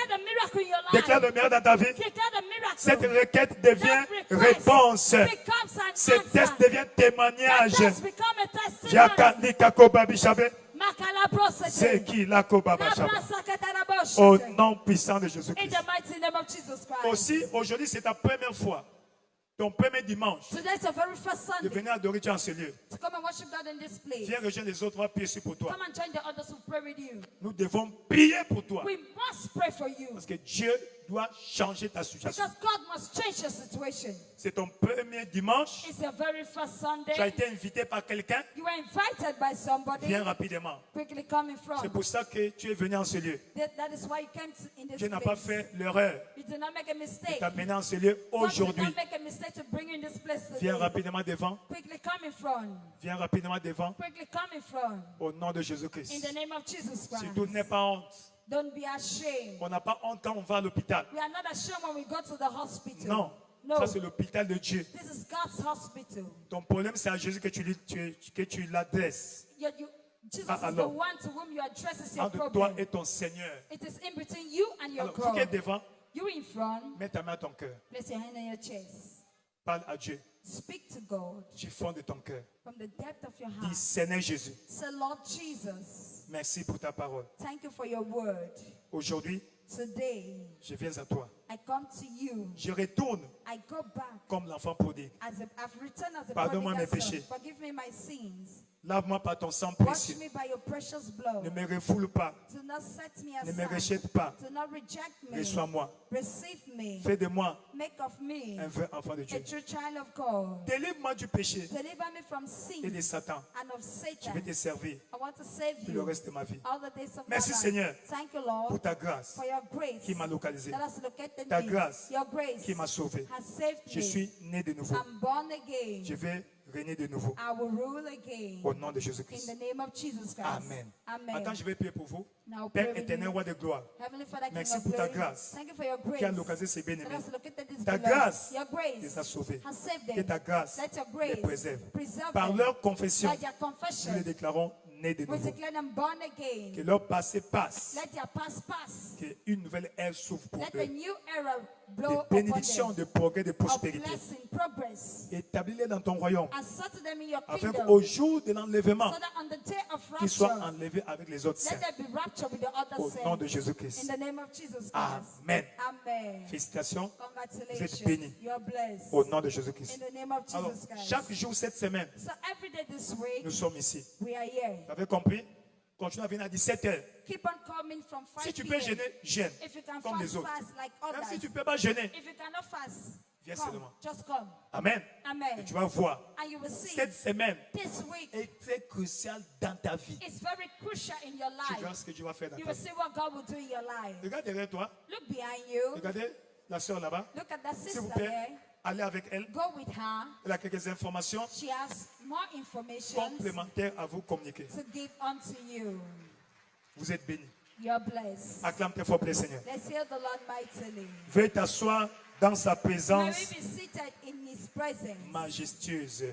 Déclare le miracle dans ta vie. Cette requête devient réponse. Ce test devient témoignage. Yaka, Nikakobabi Shabé. C'est qui la Kobaba Shabé? Au nom puissant de Jésus-Christ. Aussi, aujourd'hui, c'est ta première fois. Ton premier dimanche, de venir adorer Dieu en ce lieu. Viens rejoindre les autres, on va prier pour toi. Nous devons prier pour toi. Parce que Dieu doit changer ta situation. C'est ton premier dimanche. Tu as été invité par quelqu'un. Viens rapidement. C'est pour ça que tu es venu en ce lieu. Dieu n'a pas fait l'erreur de t'amener en ce lieu aujourd'hui. Viens rapidement devant. Viens rapidement devant. Au nom de Jésus-Christ. Surtout, n'aie pas honte. Don't be ashamed. On n'a pas honte quand on va à l'hôpital. We are not ashamed when we go to the hospital. Non. No. Ça, c'est l'hôpital de Dieu. This is God's hospital. Ton problème, c'est à Jésus que tu l'adresses. Jesus is the one to whom you address your entre problem. toi et ton Seigneur. It is in between you and your Alors, God. qui est devant, You in front. mets ta main à ton cœur. Place your hand on your chest. Parle à Dieu. Speak to God Du fond de ton cœur. from the depth of your Dis, heart. Seigneur Jésus, Say, Lord Jesus, merci pour ta parole. thank you for your word. Aujourd'hui, Today, je viens à toi. I come to you. Je retourne I go back comme l'enfant prodigue. I've returned as a Pardonne-moi mes prodigal son. péchés. Forgive me my sins. Lave-moi par ton sang Wash précieux. me by your precious blood. Ne me refoule pas. Do not set me Ne me aside. rejette pas. Do not reject me. Reçois-moi. Receive me. Fais de moi Make of me un vrai enfant de a Dieu. true child of God. Délivre-moi du péché Deliver me from et de sin Satan. and of Je vais Satan. te servir I want to save tout le you reste de ma vie. all the days of Merci, my life. Seigneur, Thank you, Lord, pour ta grâce for your grace qui m'a localisé. that has located Ta me. grâce Your grace qui m'a sauvé. has saved Je me. suis né de nouveau. I'm born again. Je vais régner de nouveau. I will rule again. Au nom de In Jésus-Christ. the name of Jesus Christ. Amen. Amen. Attends, je vais prier pour vous. Now pray Père with éternel, me. roi de gloire, Heavenly Father, King merci of pour ta glory, grâce thank you for your grace qui a localisé ces that bien-aimés. has located this Ta beloved. grâce Your grace les a sauvés. has saved Que them. ta grâce Let your les grace préserve. preserve Par them. leur confession, By their confession, nous les déclarons nés de we nouveau. declare them born again. Que leur passé passe. Let their past pass. Qu'une nouvelle ère s'ouvre pour Let eux. a new era blow De upon bénédictions, them. de progrès, de Of prospérité. blessing, progress. Établis-les dans ton royaume. And settle them in your Afin kingdom. qu'au jour de l'enlèvement, So that on the day of qu'ils soient rapture, enlevés avec les autres let saints. them be raptured with the other Au nom de saints. Jésus-Christ. In the name of Jesus Christ. Amen. Amen. Félicitations. Congratulations. bénis. You are blessed. Au nom de Jésus-Christ. In the name of Alors, Jesus Christ. chaque jour cette semaine, So every day this week, nous sommes ici. we are here. Vous avez compris? Continue à venir à 17h. Keep on coming from 5 Si tu peux p.m. jeûner, jeûne. If you can Comme les autres. fast like Même others. si tu ne peux pas jeûner, If you cannot fast, Viens Come, seulement. just come. Amen. Et Amen. tu vas voir. And you will see Cette semaine this week est très cruciale dans ta vie. is very crucial in your Tu verras life. ce que Dieu va faire dans You ta will vie. see what God will do in your life. Regarde derrière toi. Look behind you. Regardez la soeur là-bas. Look at that S'il sister vous plaît, there. allez avec elle. Go with her. Elle a quelques informations She has more information complémentaires à vous communiquer. to give unto you. Vous êtes bénis. You're blessed. Acclame très fort, plaît, Seigneur. Let's hear the Lord mightily. Veuillez t'asseoir dans sa May présence we be seated in His presence. majestueuse.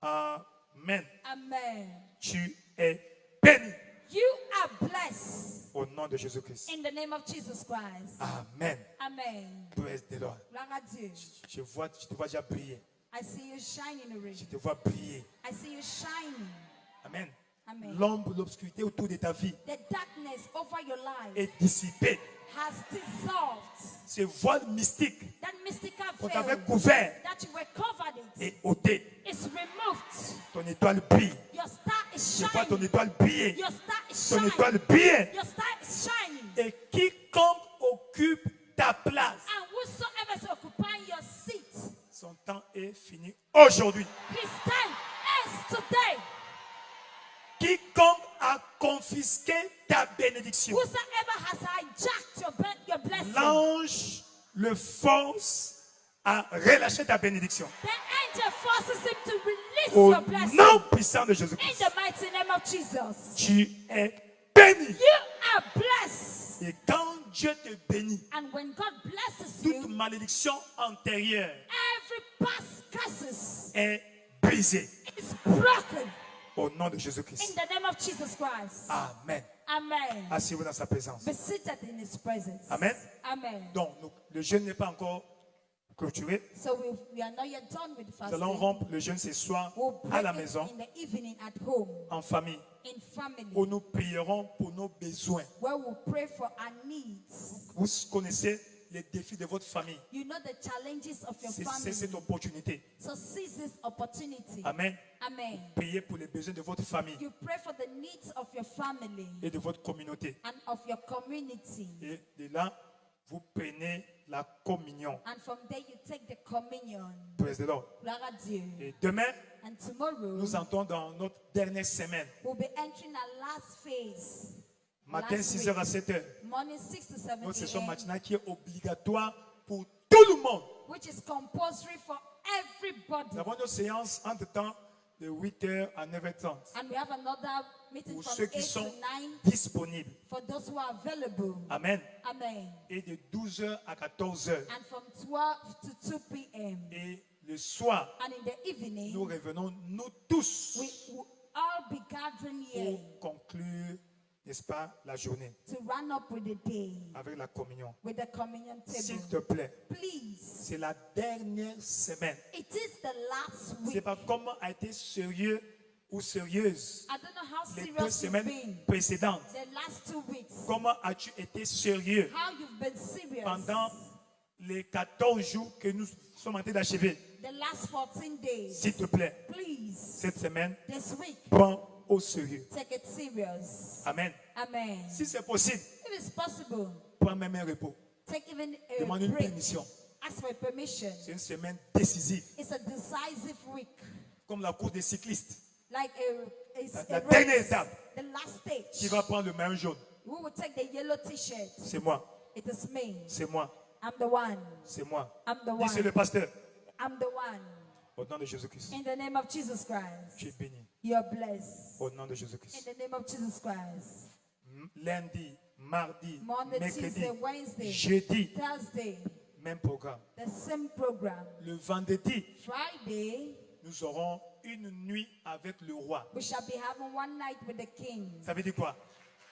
Amen. Amen. Tu es béni You are blessed au nom de Jésus-Christ. in the name of Jesus Christ. Amen. Amen. Praise the Lord. Gloire à Dieu. Je te vois déjà briller. I see you shining already. Je te vois briller. I see you shining. Amen. Amen. L'ombre, l'obscurité autour de ta vie The darkness over your life est dissipée. has dissolved. Ce voile mystique That mystical qu'on veil t'avait couvert that you were covered in est ôté. is removed. Ton étoile brille. Your star is Je vois ton shining. étoile briller. Your star is Ton shining. étoile brille. Your star is shining. Et quiconque occupe ta place, And whosoever is occupying your seat, son temps est fini aujourd'hui. his time ends today. Quiconque a confisqué ta bénédiction, Whosoever has hijacked your blessing, l'ange le force à relâcher ta bénédiction. the angel forces him to release Au your blessing. nom puissant de In Jésus-Christ, the mighty name of Jesus. tu es béni. You are blessed. Et quand Dieu te bénit, And when God blesses toute you, malédiction antérieure every past curses est brisée. is broken. Au nom de In Jésus-Christ. the name of Jesus Christ. Amen. Amen. Asseyez-vous dans sa présence. Be seated in His presence. Amen. Amen. Donc, le jeûne n'est pas encore clôturé. So we are not yet done with Nous allons fasting. rompre le jeûne ce soir We'll à break la it maison, in the evening at home, en famille, in family, où nous prierons pour nos besoins. where we'll pray for our needs. Vous connaissez les défis de votre famille. You know the challenges of your C'est family. cette opportunité. So seize this opportunity. Amen. Amen. Priez pour les besoins de votre famille You pray for the needs of your family et de votre communauté. and of your community. Et de là, vous prenez la communion. And from there you take the communion. Praise the Lord. Gloire à Dieu. Et demain, And tomorrow nous entrons dans notre dernière semaine. we'll be entering our last phase. Matin, Last 6h à week. 7h. Morning 6 to 7 Notre session a.m., matinale qui est obligatoire pour tout le monde. which is compulsory for everybody. Nous avons notre séance entre temps de 8h à 9h30. And we have another meeting Pour from ceux 8 qui to sont 9 disponibles. for those who are available. Amen. Amen. Et de 12h à 14h. And from 12 to 2 p.m. Et le soir, And in the evening, nous revenons, nous tous, we will all be gathering here pour conclure, n'est-ce pas, la journée to run up with the day avec la communion. with the communion S'il table. te plaît, Please, c'est la dernière semaine. it is the last Je ne sais week. pas comment a été sérieux ou sérieuse I don't know how les 2 serious you've semaines been précédentes. the last 2 weeks. Comment as-tu été sérieux How you've been serious pendant les 14 jours que nous sommes en train d'achever? the last 14 days. S'il te plaît, Please, cette semaine, this week, prends au sérieux. take it serious. Amen. Amen. Si c'est possible, If it's possible, prends même un repos. take even a Demande une break. permission. Ask for permission. C'est une semaine décisive, It's a decisive week. comme la course des cyclistes, Like it's La a dernière race. étape. The last stage. qui va prendre le maillot jaune. We will take the yellow t-shirt. C'est moi, It is me. c'est moi, I'm the one. c'est moi. I'm the Dis, c'est one. le pasteur. I'm the one. Au nom de Jésus-Christ, In the name of Jesus Christ. tu es béni. You're blessed. Au nom de In Jésus-Christ. the name of Jesus Christ. Lundi, mardi, Monday, mercredi, Tuesday, Wednesday, jeudi, Thursday, même programme. the same program. Le vendredi, Friday, nous aurons une nuit avec le roi. we shall be having one night with the king. Ça veut dire quoi?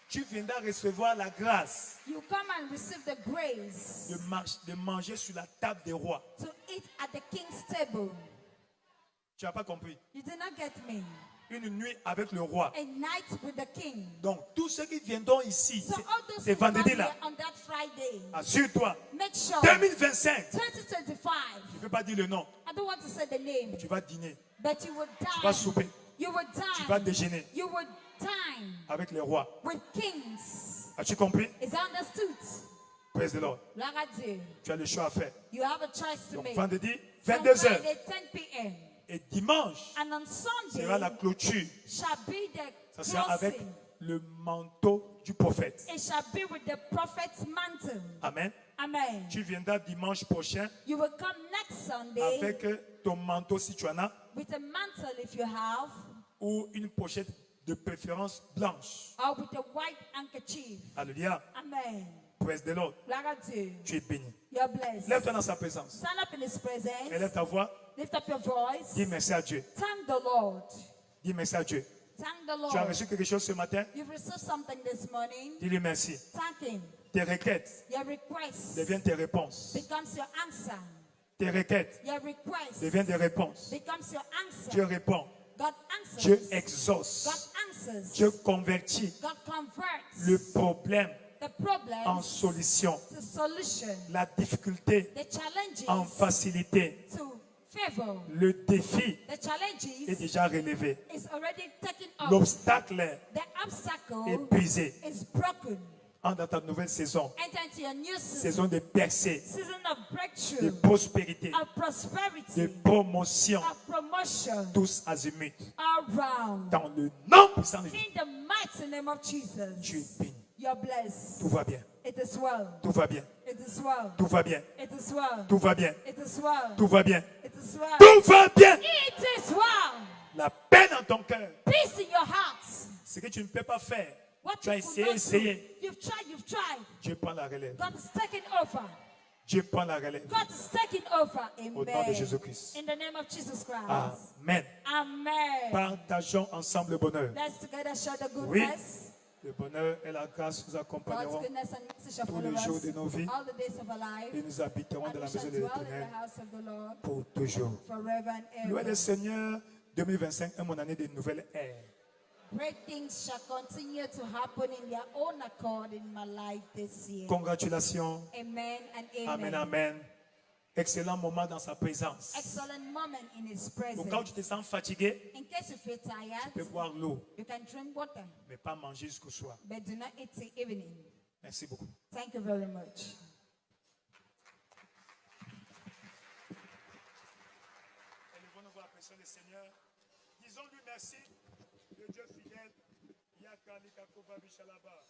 Tu viendras recevoir la grâce You come and receive the grace de manger sur la table des rois. to eat at the king's table. Tu n'as pas compris? You did not get me. Une nuit avec le roi. A night with the king. Donc, tous ceux qui viendront ici, So all those c'est who come vendredi here là, on that Friday, assure-toi, make sure 2025, 2025. je ne peux pas dire le nom, I don't want to say the name, tu vas dîner, but you would tu vas dine. souper, You would tu vas dine. déjeuner You would dine avec les rois. with kings. As-tu compris? Is that understood? Praise the Lord. Gloire à Dieu. Tu as le choix à faire. You have a choice to Donc make. vendredi, From 22h. Friday, 10 p.m. Et dimanche, And on Sunday sera la clôture. shall be the Ça sera avec closing. le manteau du prophète. It shall be with the prophet's mantle. Amen. Amen. Tu viendras dimanche prochain You will come next Sunday avec ton manteau si tu en as, with a mantle if you have, ou une pochette de préférence blanche. or with a white handkerchief. Alléluia. Amen. Praise the Lord. Gloire à Dieu. Tu es béni. You're blessed. Lève-toi dans sa présence. Stand up in His presence. Élève ta voix. Lift up your voice. Dis merci à Dieu. Thank the Lord. Dis merci à Dieu. Thank the Tu as Lord. reçu quelque chose ce matin? You've received something this morning. Dis-lui merci. Thank Him. Tes requêtes Your request deviennent tes réponses. becomes your answer. Tes requêtes Your request deviennent des réponses. becomes your answer. Dieu répond. God Dieu answers. God exauce. answers. Dieu convertit God converts le problème the problem en solution. to solution. La difficulté The challenges en facilité. to favor. Le défi The est challenges déjà relevé. is already taken off. L'obstacle The obstacle épuisé. is broken. Entre dans ta nouvelle saison. Enter into your new season. Saison de percée, Season of de breakthrough, prospérité, of prosperity, de promotion. of promotion, Tous azimuts. around. Dans le nom puissant de Jésus. In the mighty name of Jesus. Tu es béni. You're blessed. Tout va bien. It is well. Tout va bien. It is well. Tout va bien. It is well. Tout va bien. It is well. Tout va bien. It is well. Tout va bien. It is well. La paix dans ton cœur. Peace in your heart. Ce que tu ne peux pas faire. What Tu as you could essayé, not do. essayé. You've tried, you've tried. Dieu prend la relève. God is taking over. Dieu prend la relève. God is taking over. Amen. Au nom de Jésus-Christ. In the name of Jesus Christ. Amen. Amen. Partageons ensemble le bonheur. Let's together share the Oui. goodness. Le bonheur et la grâce nous God's accompagneront goodness and mercy shall tous follow les jours us de nos vies all the days of our life. et nous habiterons And dans we la shall maison de dwell in l'Éternel the house of the Lord pour toujours. forever and Louez ever. le Seigneur, 2025 est mon année de nouvelle ère. Great things shall continue to happen in their own accord in my life this year. Congratulations. Amen and Amen, amen. amen. Excellent moment dans sa présence. Excellent moment in His Donc quand tu presence. te sens fatigué, In case you feel tu peux tired, boire l'eau, you can drink water, mais pas manger jusqu'au soir. but do not eat till evening. Merci beaucoup. Thank you very much. Élevons-nous voir la personne du Seigneur. Disons-lui merci, le Dieu fidèle. Yaka Likakova Bichalaba.